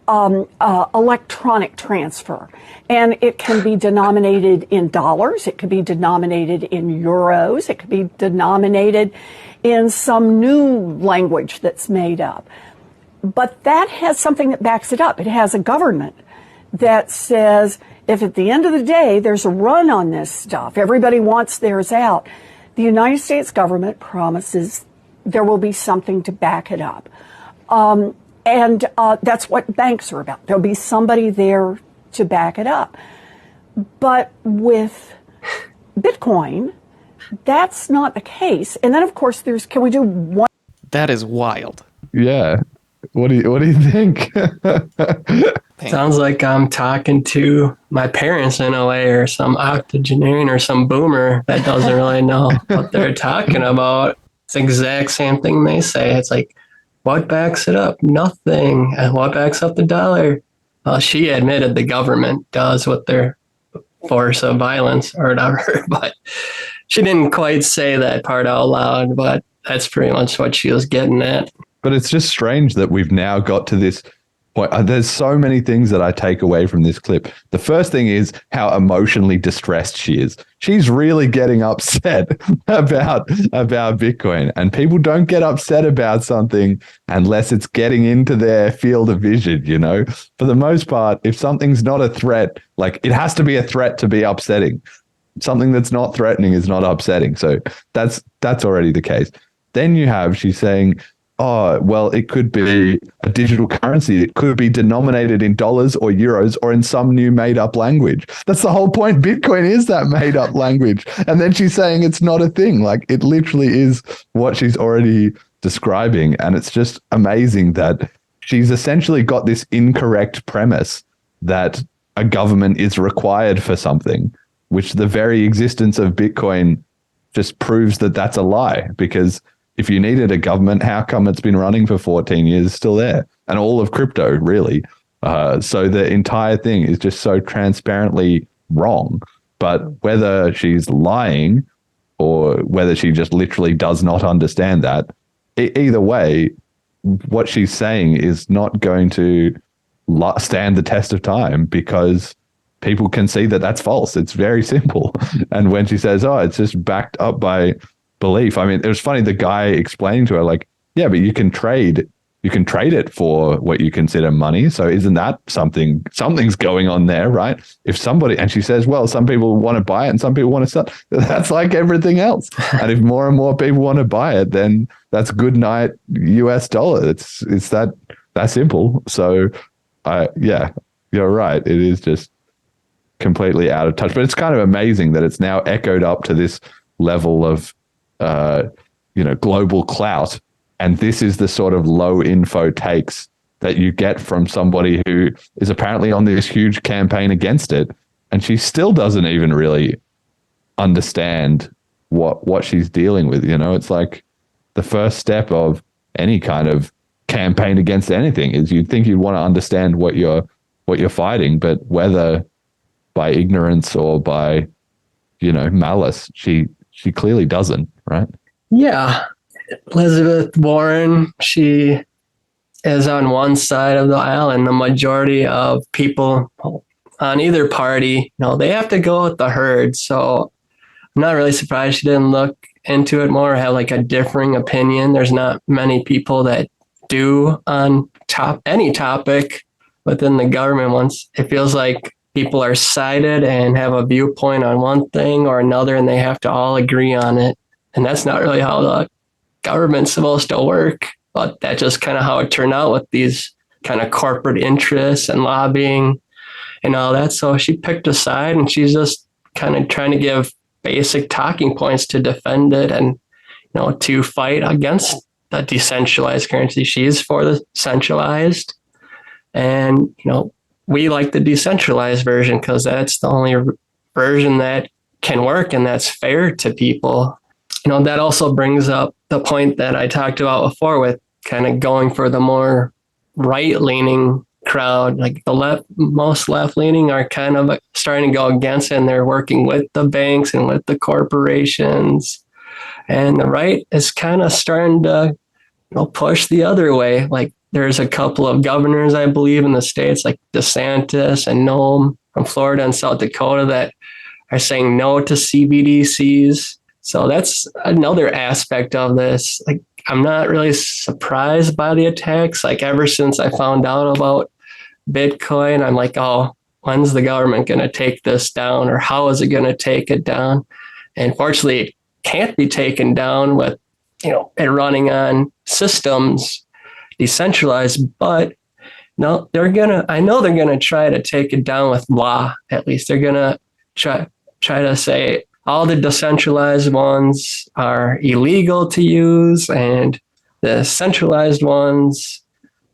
electronic transfer. And it can be denominated in dollars. It could be denominated in euros. It could be denominated in some new language that's made up. But that has something that backs it up. It has a government that says, if at the end of the day there's a run on this stuff, everybody wants theirs out, the United States government promises there will be something to back it up. And that's what banks are about. There'll be somebody there to back it up. But with Bitcoin, that's not the case. And then, of course, can we do one? That is wild. Yeah. What do you think? Sounds like I'm talking to my parents in a way, or some octogenarian or some boomer that doesn't really know what they're talking about. It's the exact same thing they say. It's like, what backs it up? Nothing. And what backs up the dollar? Well, she admitted the government does with their force of violence or whatever, but she didn't quite say that part out loud, but that's pretty much what she was getting at. But it's just strange that we've now got to this point. There's so many things that I take away from this clip. The first thing is how emotionally distressed she is. She's really getting upset about Bitcoin, and people don't get upset about something unless it's getting into their field of vision, you know? For the most part, if something's not a threat, like it has to be a threat to be upsetting. Something that's not threatening is not upsetting. So that's already the case. Then she's saying, oh, well, it could be a digital currency. It could be denominated in dollars or euros or in some new made-up language. That's the whole point. Bitcoin is that made-up language. And then she's saying it's not a thing. Like, it literally is what she's already describing. And it's just amazing that she's essentially got this incorrect premise that a government is required for something, which the very existence of Bitcoin just proves that that's a lie. Because if you needed a government, how come it's been running for 14 years still there? And all of crypto, really. So the entire thing is just so transparently wrong. But whether she's lying or whether she just literally does not understand that, either way, what she's saying is not going to stand the test of time, because people can see that that's false. It's very simple. And when she says, oh, it's just backed up by belief. I mean, it was funny, the guy explaining to her, like, yeah, but you can trade it for what you consider money. So isn't that something's going on there, right? If somebody, and she says, well, some people want to buy it and some people want to sell. That's like everything else. And if more and more people want to buy it, then that's good night US dollar. It's that simple. So yeah, you're right. It is just completely out of touch, but it's kind of amazing that it's now echoed up to this level of global clout. And this is the sort of low info takes that you get from somebody who is apparently on this huge campaign against it. And she still doesn't even really understand what she's dealing with. You know, it's like the first step of any kind of campaign against anything is you'd think you'd want to understand what you're fighting, but whether by ignorance or by, malice, she clearly doesn't, right? Yeah. Elizabeth Warren, she is on one side of the aisle, and the majority of people on either party, they have to go with the herd. So I'm not really surprised she didn't look into it more or have like a differing opinion. There's not many people that do on any topic within the government. Once it feels like people are sided and have a viewpoint on one thing or another, and they have to all agree on it. And that's not really how the government's supposed to work. But that's just kind of how it turned out with these kind of corporate interests and lobbying and all that. So she picked a side, and she's just kind of trying to give basic talking points to defend it and, to fight against the decentralized currency. She's for the centralized. And, we like the decentralized version because that's the only version that can work and that's fair to people. That also brings up the point that I talked about before with kind of going for the more right-leaning crowd. Like the most left-leaning are kind of starting to go against it, and they're working with the banks and with the corporations. And the right is kind of starting to push the other way. Like there's a couple of governors, I believe, in the states like DeSantis and Noem from Florida and South Dakota that are saying no to CBDCs. So that's another aspect of this. Like, I'm not really surprised by the attacks. Like ever since I found out about Bitcoin, I'm like, oh, when's the government going to take this down, or how is it going to take it down? And fortunately, it can't be taken down with, it running on systems, decentralized. But no, I know they're gonna try to take it down with law. At least they're gonna try to say all the decentralized ones are illegal to use, and the centralized ones,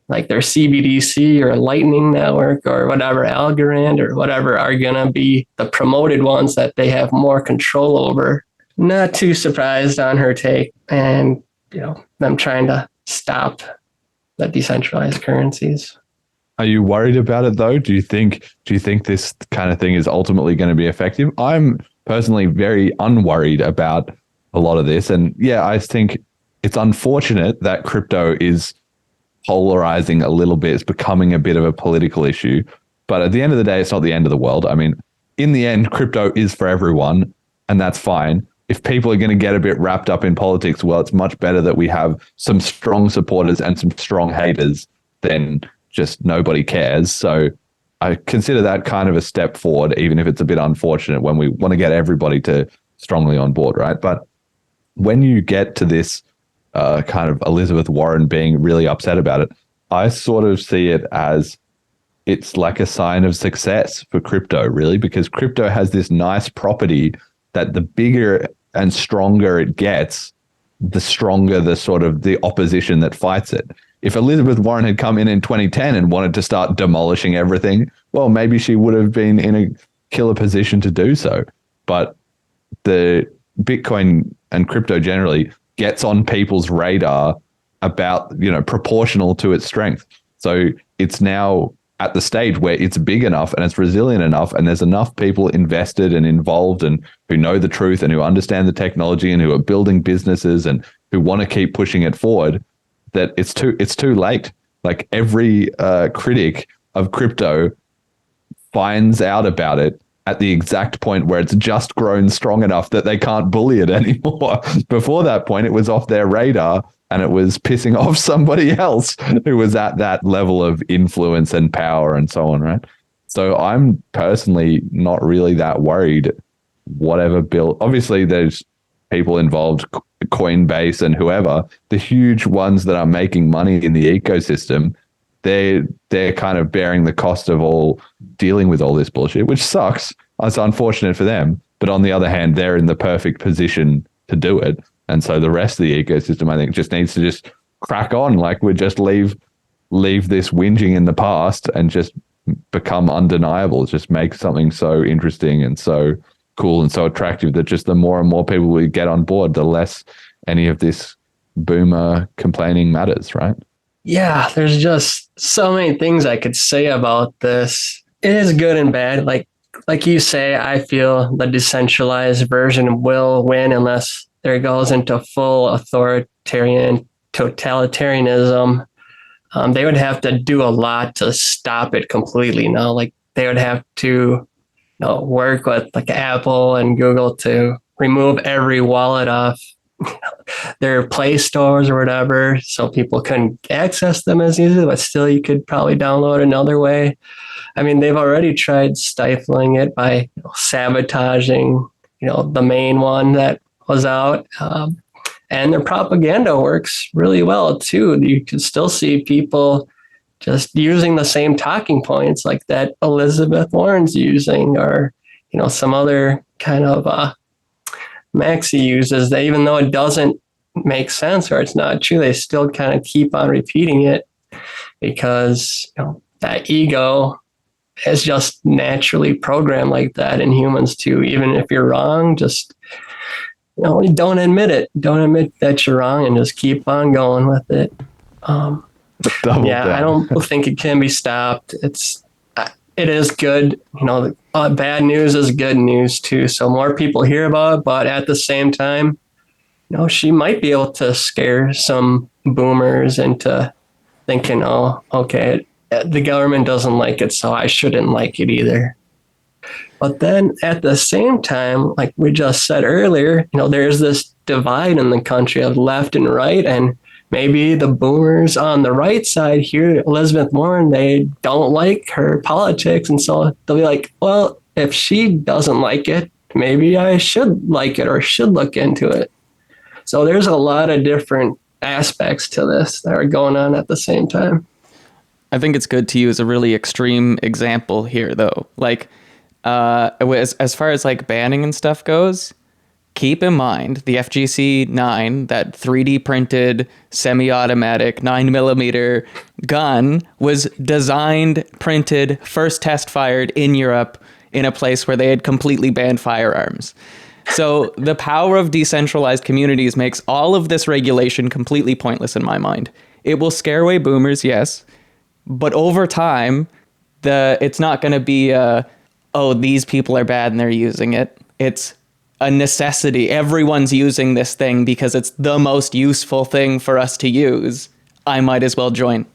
like their CBDC or Lightning Network or whatever, Algorand or whatever, are gonna be the promoted ones that they have more control over. Not too surprised on her take. And them trying to stop the decentralized currencies. Are you worried about it though? Do you think this kind of thing is ultimately going to be effective? I'm personally very unworried about a lot of this. And yeah, I think it's unfortunate that crypto is polarizing a little bit. It's becoming a bit of a political issue. But at the end of the day, it's not the end of the world. I mean, in the end, crypto is for everyone, and that's fine. If people are going to get a bit wrapped up in politics, well, it's much better that we have some strong supporters and some strong haters than just nobody cares. So I consider that kind of a step forward, even if it's a bit unfortunate when we want to get everybody to strongly on board, right? But when you get to this kind of Elizabeth Warren being really upset about it, I sort of see it as it's like a sign of success for crypto, really, because crypto has this nice property that the bigger and stronger it gets, the stronger the sort of the opposition that fights it. If Elizabeth Warren had come in 2010 and wanted to start demolishing everything, well, maybe she would have been in a killer position to do so. But the Bitcoin and crypto generally gets on people's radar about, proportional to its strength. So it's now at the stage where it's big enough and it's resilient enough and there's enough people invested and involved and who know the truth and who understand the technology and who are building businesses and who want to keep pushing it forward, that it's too late. Like every critic of crypto finds out about it at the exact point where it's just grown strong enough that they can't bully it anymore. Before that point, it was off their radar and it was pissing off somebody else who was at that level of influence and power and so on, right? So I'm personally not really that worried. Whatever bill, obviously there's people involved, Coinbase and whoever, the huge ones that are making money in the ecosystem, they're kind of bearing the cost of all dealing with all this bullshit, which sucks. It's unfortunate for them. But on the other hand, they're in the perfect position to do it. And so the rest of the ecosystem, I think, just needs to just crack on. Like we just leave this whinging in the past and just become undeniable. Just make something so interesting and so cool and so attractive that just the more and more people we get on board, the less any of this boomer complaining matters, right? Yeah, there's just so many things I could say about this. It is good and bad. Like you say, I feel the decentralized version will win unless there goes into full authoritarian totalitarianism. They would have to do a lot to stop it completely now. Like they would have to work with like Apple and Google to remove every wallet off their Play stores or whatever, so people couldn't access them as easily, but still you could probably download another way. I mean, they've already tried stifling it by sabotaging, the main one that was out. And their propaganda works really well too. You can still see people just using the same talking points like that Elizabeth Warren's using, or, some other kind of Maxi uses, that even though it doesn't make sense or it's not true, they still kind of keep on repeating it because that ego is just naturally programmed like that in humans too. Even if you're wrong, just don't admit it. Don't admit that you're wrong and just keep on going with it. I don't think it can be stopped. It is good. Bad news is good news too. So more people hear about it, but at the same time, she might be able to scare some boomers into thinking, oh, okay, the government doesn't like it, so I shouldn't like it either. But then at the same time, like we just said earlier, there's this divide in the country of left and right, and maybe the boomers on the right side hear Elizabeth Warren, they don't like her politics. And so they'll be like, well, if she doesn't like it, maybe I should like it or should look into it. So there's a lot of different aspects to this that are going on at the same time. I think it's good to use a really extreme example here, though. Like, as far as like banning and stuff goes, keep in mind the FGC 9, that 3D printed semi-automatic 9mm gun, was designed, printed, first test fired in Europe in a place where they had completely banned firearms. So the power of decentralized communities makes all of this regulation completely pointless in my mind. It will scare away boomers, yes, but over time, it's not going to be oh, these people are bad and they're using it. It's a necessity. Everyone's using this thing because it's the most useful thing for us to use. I might as well join.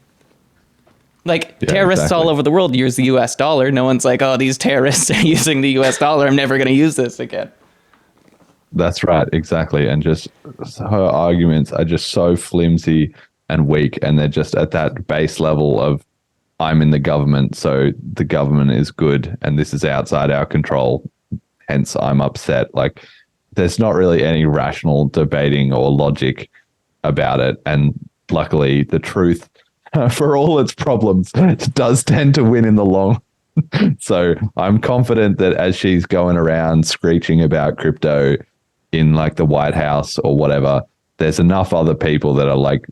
Like, terrorists all over the world use the US dollar. No one's like, oh, these terrorists are using the US dollar. I'm never going to use this again. That's right, exactly. And just her arguments are just so flimsy and weak, and they're just at that base level of, I'm in the government, so the government is good, and this is outside our control, hence I'm upset. Like, there's not really any rational debating or logic about it, and luckily the truth, for all its problems, does tend to win in the long. So I'm confident that as she's going around screeching about crypto in like the White House or whatever, there's enough other people that are like,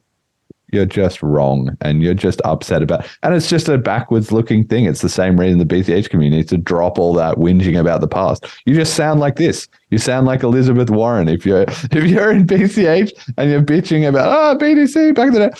you're just wrong and you're just upset about it. And it's just a backwards looking thing. It's the same reason the BCH community needs to drop all that whinging about the past. You just sound like this. You sound like Elizabeth Warren. If you're in BCH and you're bitching about, BTC back in the day,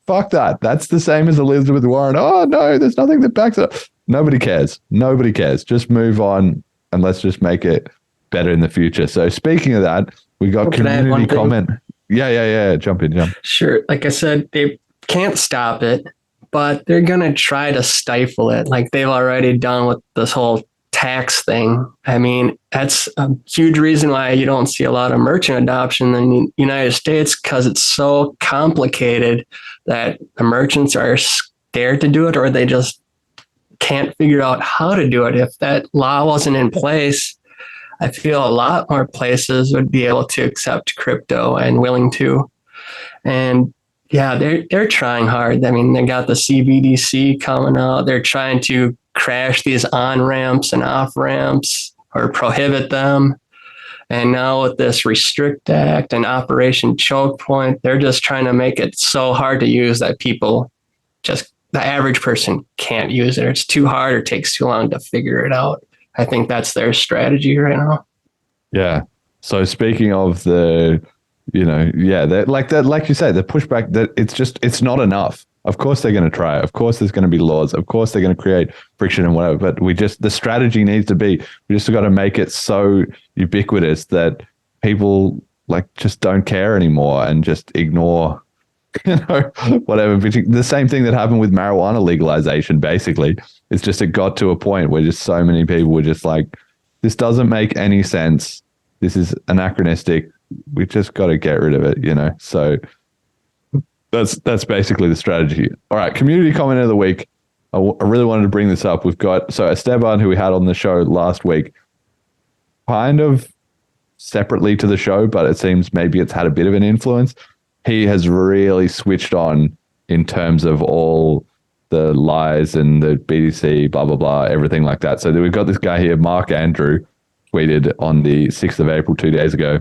fuck that. That's the same as Elizabeth Warren. Oh no, there's nothing that backs it up. Nobody cares. Nobody cares. Just move on and let's just make it better in the future. So speaking of that, we got community comment. Yeah. Jump in. Sure. Like I said, they can't stop it, but they're going to try to stifle it like they've already done with this whole tax thing. I mean, that's a huge reason why you don't see a lot of merchant adoption in the United States, because it's so complicated that the merchants are scared to do it, or they just can't figure out how to do it. If that law wasn't in place, I feel a lot more places would be able to accept crypto and willing to. And yeah, they're trying hard. I mean, they got the CBDC coming out. They're trying to crash these on-ramps and off-ramps or prohibit them. And now with this Restrict Act and Operation Choke Point, they're just trying to make it so hard to use that people just, the average person can't use it. It's too hard or takes too long to figure it out. I think that's their strategy right now. Yeah. So speaking of the, like you say, the pushback, that it's not enough. Of course they're going to try it. Of course there's going to be laws. Of course they're going to create friction and whatever. But the strategy needs to be, we just got to make it so ubiquitous that people like just don't care anymore and just ignore, whatever. The same thing that happened with marijuana legalization, basically. It's just, it got to a point where just so many people were just like, this doesn't make any sense. This is anachronistic. We just got to get rid of it, So that's basically the strategy. All right, community comment of the week. I really wanted to bring this up. We've got, Esteban, who we had on the show last week, kind of separately to the show, but it seems maybe it's had a bit of an influence. He has really switched on in terms of all the lies and the BTC, blah, blah, blah, everything like that. So we've got this guy here, Mark Andrew, tweeted on the 6th of April, 2 days ago.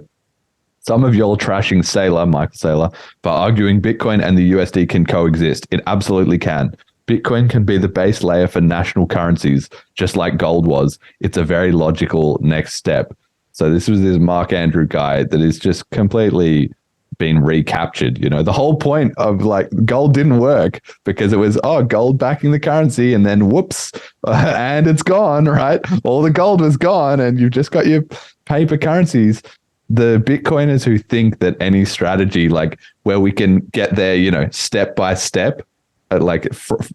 Some of y'all trashing Michael Saylor, for arguing Bitcoin and the USD can coexist. It absolutely can. Bitcoin can be the base layer for national currencies, just like gold was. It's a very logical next step. So this was this Mark Andrew guy that is just completely been recaptured. The whole point of like gold didn't work because it was, gold backing the currency, and then whoops, and it's gone, right? All the gold was gone and you've just got your paper currencies. The Bitcoiners who think that any strategy like where we can get there, step by step, like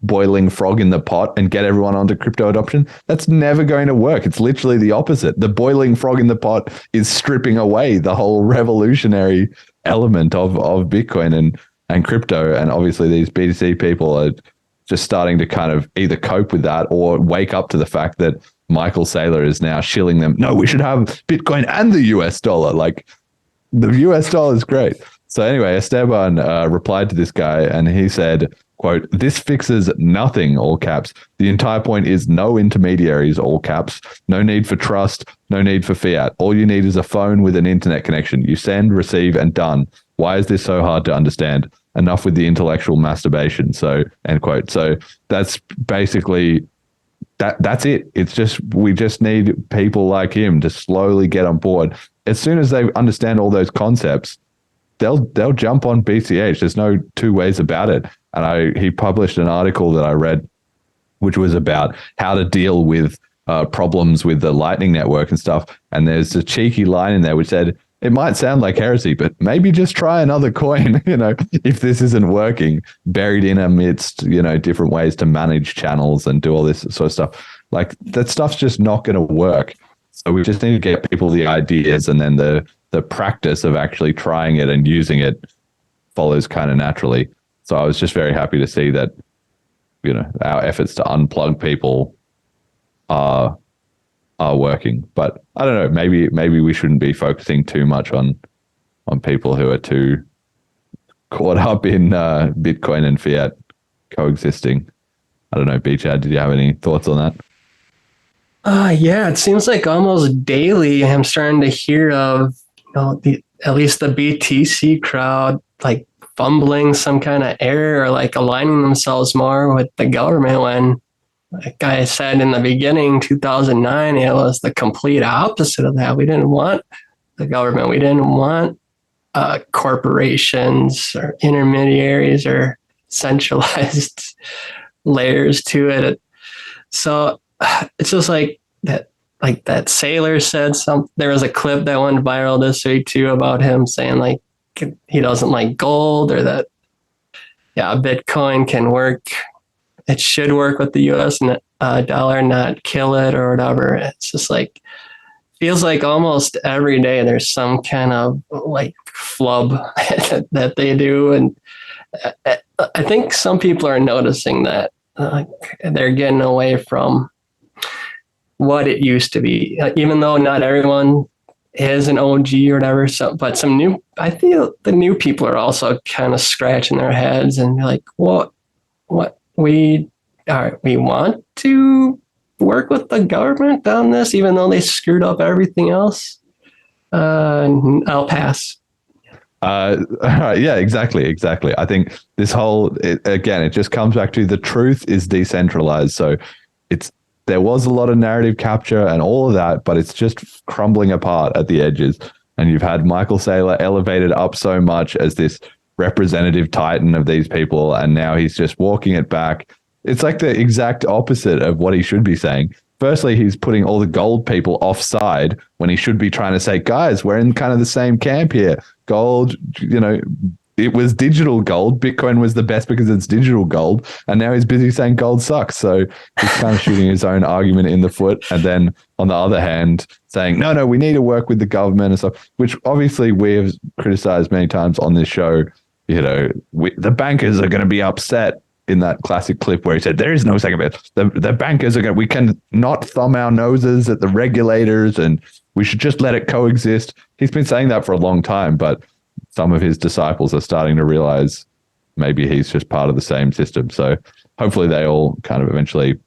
boiling frog in the pot and get everyone onto crypto adoption, that's never going to work. It's literally the opposite. The boiling frog in the pot is stripping away the whole revolutionary element of Bitcoin and crypto. And obviously these BTC people are just starting to kind of either cope with that or wake up to the fact that Michael Saylor is now shilling them. No, we should have Bitcoin and the US dollar. Like, the US dollar is great. So anyway, Esteban replied to this guy and he said, quote, "This fixes nothing," all caps. "The entire point is no intermediaries," all caps. "No need for trust, no need for fiat. All you need is a phone with an internet connection. You send, receive, and done. Why is this so hard to understand? Enough with the intellectual masturbation." So, end quote. So that's basically that's it. It's just, we just need people like him to slowly get on board. as soon as they understand all those concepts, they'll jump on BCH. There's no two ways about it. And he published an article that I read, which was about how to deal with problems with the Lightning Network and stuff. And there's a cheeky line in there which said, it might sound like heresy, but maybe just try another coin, if this isn't working, buried in amidst, different ways to manage channels and do all this sort of stuff. Like, that stuff's just not going to work. So we just need to get people the ideas, and then the practice of actually trying it and using it follows kind of naturally. So I was just very happy to see that, our efforts to unplug people are working. But I don't know, maybe we shouldn't be focusing too much on people who are too caught up in Bitcoin and fiat coexisting. I don't know, bChad, did you have any thoughts on that? Yeah, it seems like almost daily I'm starting to hear of, at least the BTC crowd, like fumbling some kind of error or like aligning themselves more with the government, when, like I said in the beginning, 2009, it was the complete opposite of that. We didn't want the government. We didn't want corporations or intermediaries or centralized layers to it. So it's just like that sailor said something. There was a clip that went viral this week too about him saying like he doesn't like gold, or that, Bitcoin can work. It should work with the US dollar, not kill it or whatever. It's just like, feels like almost every day there's some kind of like flub that they do. And I think some people are noticing that they're getting away from what it used to be, even though not everyone is an OG or whatever. So, but I feel the new people are also kind of scratching their heads and like, what we want to work with the government on this, even though they screwed up everything else. I'll pass. Yeah, exactly. I think this whole, it just comes back to the truth is decentralized. So there was a lot of narrative capture and all of that, but it's just crumbling apart at the edges. And you've had Michael Saylor elevated up so much as this representative titan of these people, and now he's just walking it back. It's like the exact opposite of what he should be saying. Firstly, he's putting all the gold people offside when he should be trying to say, guys, we're in kind of the same camp here. Gold, it was digital gold. Bitcoin was the best because it's digital gold. And now he's busy saying gold sucks. So he's kind of shooting his own argument in the foot. And then on the other hand, saying, no, we need to work with the government and stuff, which obviously we have criticized many times on this show. The bankers are going to be upset in that classic clip where he said, there is no second best. The bankers we can not thumb our noses at the regulators and we should just let it coexist. He's been saying that for a long time, but some of his disciples are starting to realize maybe he's just part of the same system. So hopefully they all kind of eventually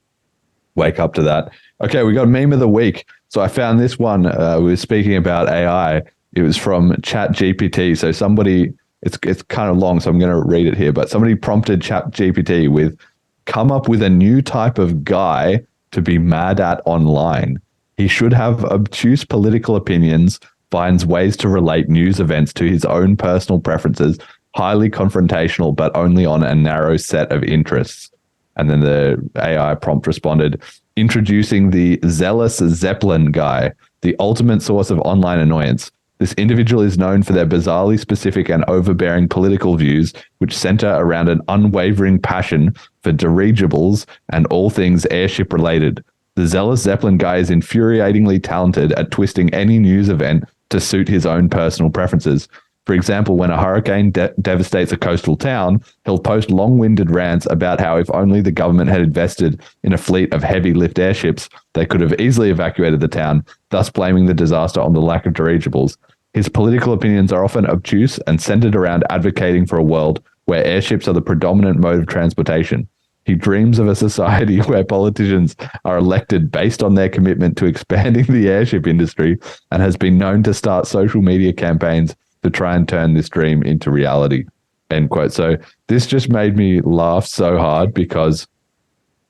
wake up to that. Okay, we got meme of the week. So I found this one. We were speaking about AI. It was from ChatGPT. So somebody, it's kind of long, so I'm going to read it here, but somebody prompted ChatGPT with, come up with a new type of guy to be mad at online. He should have obtuse political opinions, finds ways to relate news events to his own personal preferences, highly confrontational, but only on a narrow set of interests. And then the AI prompt responded, introducing the zealous Zeppelin guy, the ultimate source of online annoyance. This individual is known for their bizarrely specific and overbearing political views, which center around an unwavering passion for dirigibles and all things airship related. The zealous Zeppelin guy is infuriatingly talented at twisting any news event to suit his own personal preferences. For example, when a hurricane devastates a coastal town, he'll post long-winded rants about how if only the government had invested in a fleet of heavy-lift airships, they could have easily evacuated the town, thus blaming the disaster on the lack of dirigibles. His political opinions are often obtuse and centered around advocating for a world where airships are the predominant mode of transportation. He dreams of a society where politicians are elected based on their commitment to expanding the airship industry and has been known to start social media campaigns to try and turn this dream into reality, end quote. So this just made me laugh so hard because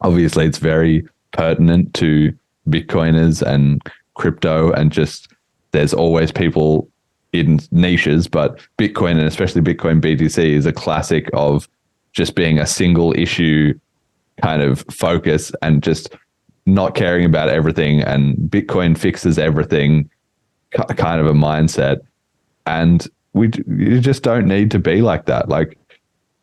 obviously it's very pertinent to Bitcoiners and crypto and just there's always people in niches, but Bitcoin, and especially Bitcoin BTC, is a classic of just being a single issue kind of focus and just not caring about everything, and Bitcoin fixes everything kind of a mindset. And you just don't need to be like that. Like,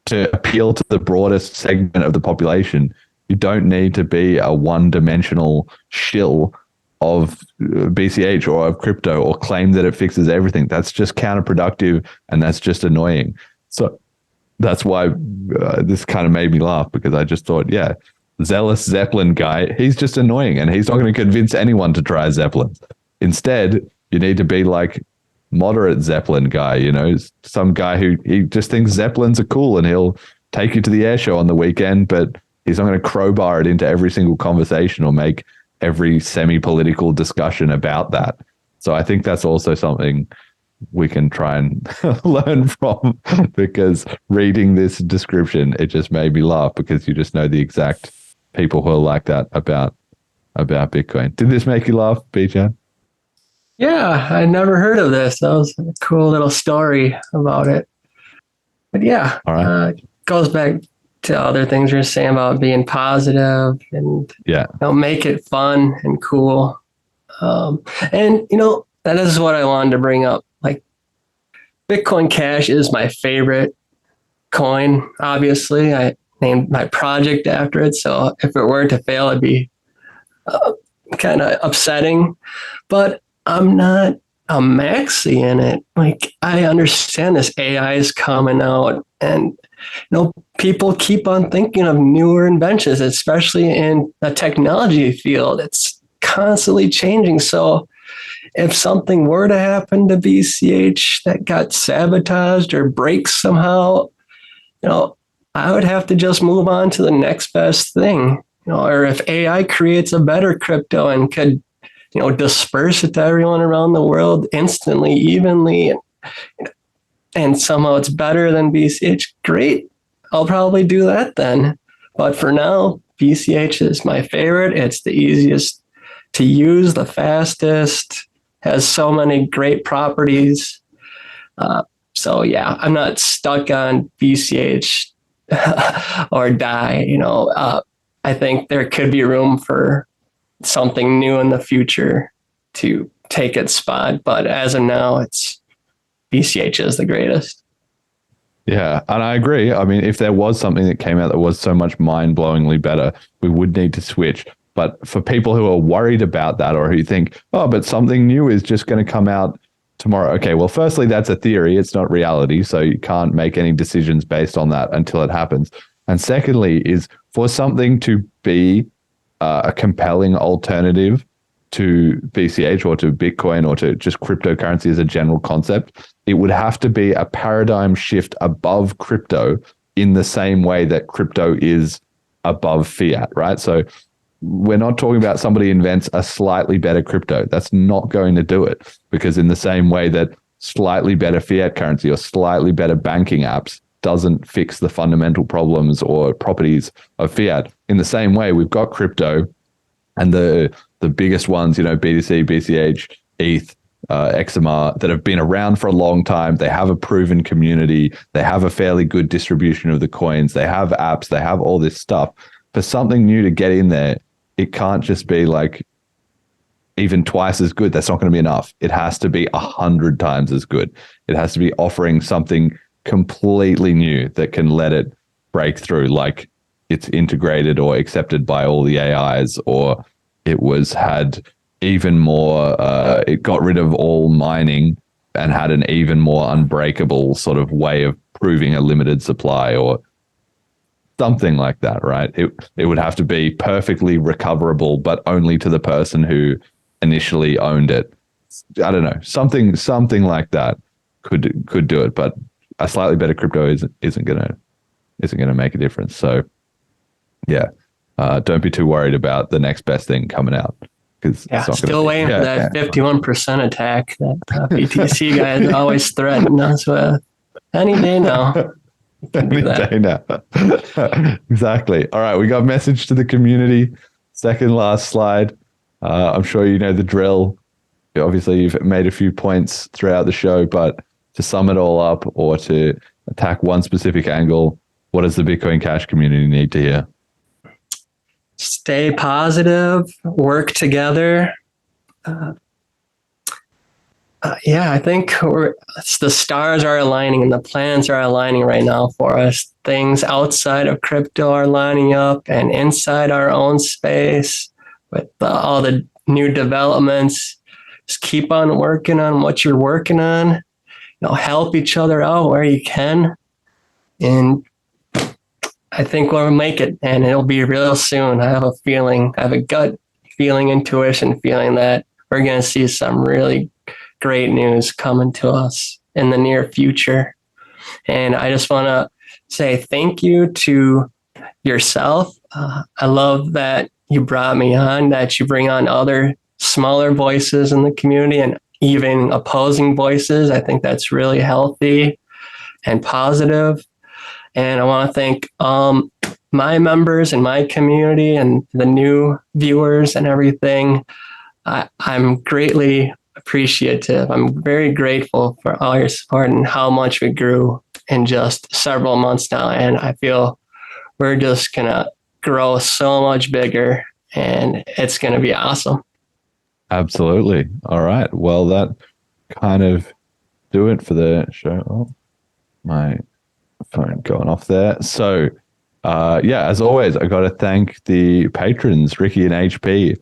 to appeal to the broadest segment of the population, you don't need to be a one-dimensional shill of BCH or of crypto or claim that it fixes everything. That's just counterproductive, and that's just annoying. So that's why this kind of made me laugh, because I just thought, yeah, zealous Zeppelin guy, he's just annoying, and he's not going to convince anyone to try Zeppelin. Instead, you need to be like moderate Zeppelin guy, you know, some guy who he just thinks Zeppelins are cool, and he'll take you to the air show on the weekend, but he's not going to crowbar it into every single conversation or make every semi-political discussion about that. So I think that's also something we can try and learn from, because reading this description, it just made me laugh, because you just know the exact people who are like that about Bitcoin. Did this make you laugh, bChad? Yeah, I never heard of this. That was a cool little story about it. But yeah, all right. Goes back to other things you're saying about being positive and make it fun and cool. And that is what I wanted to bring up. Like, Bitcoin Cash is my favorite coin. Obviously, I named my project after it. So if it were to fail, it'd be kind of upsetting. But I'm not a maxi in it. Like, I understand this AI is coming out, and people keep on thinking of newer inventions, especially in the technology field. It's constantly changing. So if something were to happen to BCH that got sabotaged or breaks somehow, I would have to just move on to the next best thing. Or if AI creates a better crypto and could, disperse it to everyone around the world instantly, evenly, and somehow it's better than BCH, great. I'll probably do that then. But for now, BCH is my favorite. It's the easiest to use, the fastest, has so many great properties. So yeah, I'm not stuck on BCH or die. I think there could be room for something new in the future to take its spot. But as of now, it's BCH is the greatest. Yeah, and I agree. I mean, if there was something that came out that was so much mind-blowingly better, we would need to switch. But for people who are worried about that, or who think, oh, but something new is just going to come out tomorrow. Okay, well, firstly, that's a theory. It's not reality. So you can't make any decisions based on that until it happens. And secondly, is for something to be a compelling alternative to BCH or to Bitcoin or to just cryptocurrency as a general concept, it would have to be a paradigm shift above crypto in the same way that crypto is above fiat, right? So we're not talking about somebody invents a slightly better crypto. That's not going to do it, because in the same way that slightly better fiat currency or slightly better banking apps doesn't fix the fundamental problems or properties of fiat, in the same way we've got crypto and the biggest ones, BTC, BCH, ETH, XMR, that have been around for a long time. They have a proven community. They have a fairly good distribution of the coins. They have apps. They have all this stuff. For something new to get in there, it can't just be like even twice as good. That's not going to be enough. It has to be 100 times as good. It has to be offering something completely new that can let it break through, like it's integrated or accepted by all the AIs, or it had even more, it got rid of all mining and had an even more unbreakable sort of way of proving a limited supply, or something like that, right? It would have to be perfectly recoverable, but only to the person who initially owned it. I don't know, something like that could do it, but a slightly better crypto isn't gonna make a difference. So yeah, don't be too worried about the next best thing coming out, because still waiting for that 51% attack that BTC guys always threaten us with. Any day now. Any day now. Exactly. All right, we got a message to the community. Second last slide. I'm sure you know the drill. obviously you've made a few points throughout the show, but to sum it all up or to attack one specific angle, what does the Bitcoin Cash community need to hear? Stay positive, work together. I think the stars are aligning and the plans are aligning right now for us. Things outside of crypto are lining up, and inside our own space with all the new developments. Just keep on working on what you're working on. Help each other out where you can, and I think we'll make it, and it'll be real soon. I have a gut feeling, intuition feeling that we're going to see some really great news coming to us in the near future. And I just want to say thank you to yourself. I love that you brought me on, that you bring on other smaller voices in the community and even opposing voices. I think that's really healthy and positive. And I want to thank my members and my community and the new viewers and everything. I'm greatly appreciative. I'm very grateful for all your support and how much we grew in just several months now. And I feel we're just going to grow so much bigger, and it's going to be awesome. Absolutely. All right. Well, that kind of do it for the show. Oh, my phone going off there. So, as always, I got to thank the patrons, Ricky and HP.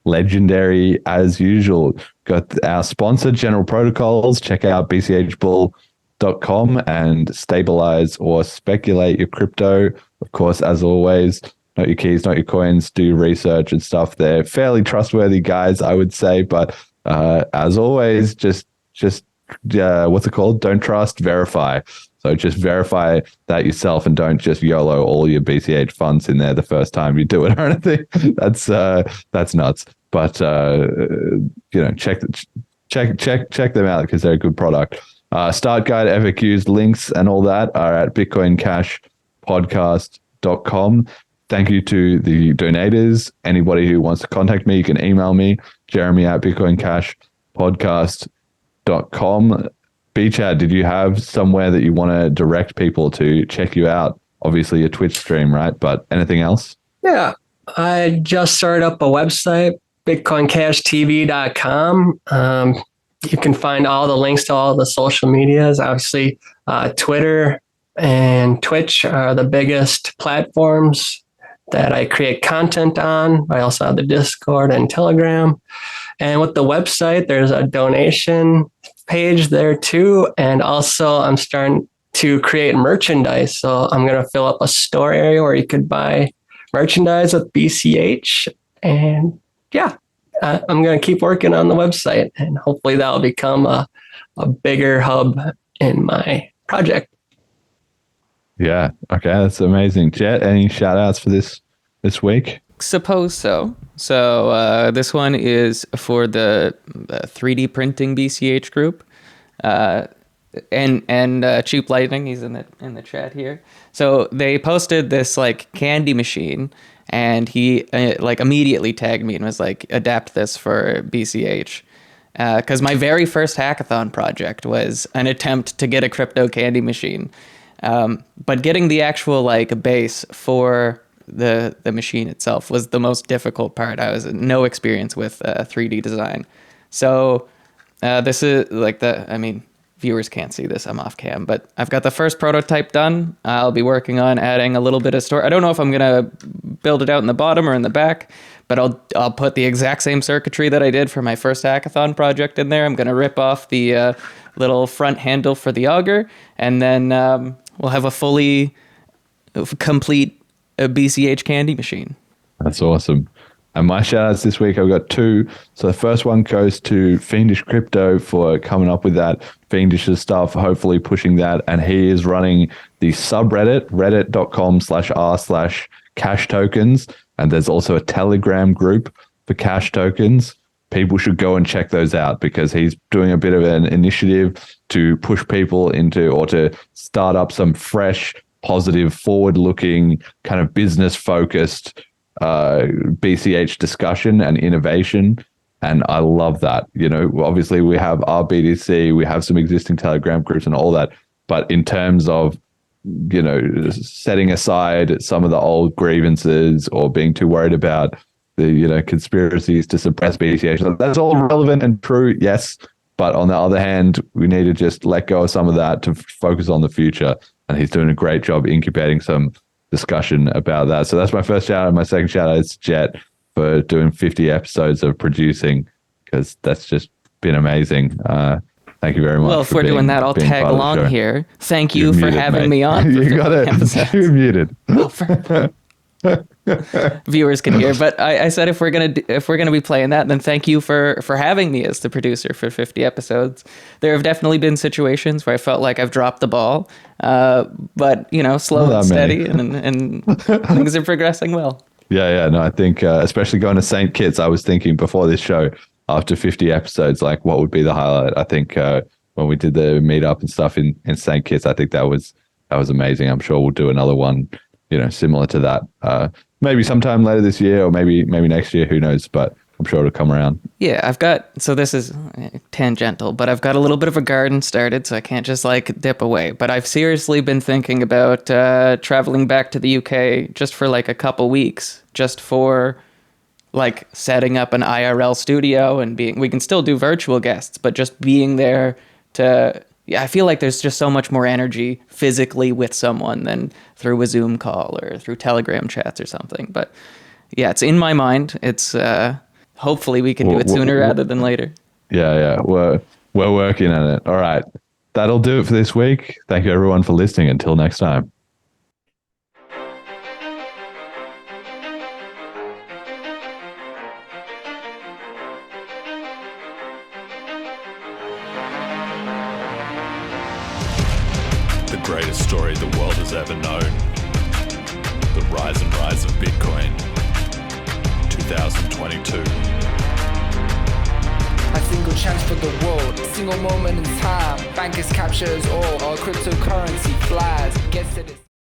Legendary as usual. Got our sponsor, General Protocols. Check out bchbull.com and stabilize or speculate your crypto. Of course, as always, not your keys, not your coins. Do your research and stuff. They're fairly trustworthy guys, I would say. But as always, just what's it called? Don't trust, verify. So just verify that yourself and don't just YOLO all your BCH funds in there the first time you do it or anything. That's nuts. But check them out because they're a good product. Start guide, FAQs, links, and all that are at bitcoincashpodcast.com. Thank you to the donators. Anybody who wants to contact me, you can email me, jeremy@bitcoincashpodcast.com. bChad, did you have somewhere that you want to direct people to check you out? Obviously, your Twitch stream, right? But anything else? Yeah, I just started up a website, BitcoinCashTV.com. You can find all the links to all the social medias. Obviously, Twitter and Twitch are the biggest platforms that I create content on. I also have the Discord and Telegram. And with the website, there's a donation page there too. And also I'm starting to create merchandise. So I'm going to fill up a store area where you could buy merchandise with BCH. And I'm going to keep working on the website, and hopefully that'll become a bigger hub in my project. Yeah. Okay. That's amazing. Jet, any shout outs for this week? Suppose so. So this one is for the 3D printing BCH group, and Cheap Lightning. He's in the chat here. So they posted this like candy machine, and he immediately tagged me and was like, "Adapt this for BCH." Because my very first hackathon project was an attempt to get a crypto candy machine, but getting the actual base for the machine itself was the most difficult part. I was no experience with 3D design. So this is viewers can't see this, I'm off cam, but I've got the first prototype done. I'll be working on adding a little bit of store. I don't know if I'm gonna build it out in the bottom or in the back, but I'll put the exact same circuitry that I did for my first hackathon project in there. I'm gonna rip off the little front handle for the auger, and then we'll have a fully complete BCH candy machine. That's awesome. And my shout outs this week, I've got two. So the first one goes to Fiendish Crypto for coming up with that Fiendish stuff, hopefully pushing that. And he is running the subreddit, reddit.com/r/cash tokens. And there's also a Telegram group for cash tokens. People should go and check those out because he's doing a bit of an initiative to push people into, or to start up some fresh, positive, forward-looking, kind of business-focused BCH discussion and innovation. And I love that. You know, obviously we have our BDC, we have some existing Telegram groups and all that. But in terms of, you know, setting aside some of the old grievances or being too worried about the, you know, conspiracies to suppress BDC, that's all relevant and true, yes. But on the other hand, we need to just let go of some of that to focus on the future. And he's doing a great job incubating some discussion about that. So that's my first shout out. My second shout out is to Jet for doing 50 episodes of producing, because that's just been amazing. Thank you very much. Well, if we're doing that, I'll tag along here. Thank you for having me on. You got it. You're muted. Viewers can hear, but I said if we're gonna be playing that, then thank you for having me as the producer for 50 episodes. There have definitely been situations where I felt like I've dropped the ball, but you know, slow and steady, and things are progressing well. Yeah. No, I think especially going to St. Kitts, I was thinking before this show, after 50 episodes, like what would be the highlight? I think when we did the meetup and stuff in St. Kitts, I think that was amazing. I'm sure we'll do another one, you know, similar to that. Maybe sometime later this year or maybe next year, who knows, but I'm sure it'll come around. Yeah, so this is tangential, but I've got a little bit of a garden started, so I can't just like dip away. But I've seriously been thinking about traveling back to the UK just for like a couple weeks, just for like setting up an IRL studio and we can still do virtual guests, but just being there I feel like there's just so much more energy physically with someone than through a Zoom call or through Telegram chats or something. But yeah, it's in my mind. It's hopefully we can do it sooner rather than later. Yeah. We're working on it. All right. That'll do it for this week. Thank you everyone for listening. Until next time. The greatest story the world has ever known. The rise and rise of Bitcoin. 2022. A single chance for the world, a single moment in time. Bankers captures all, our cryptocurrency flies. Gets to this.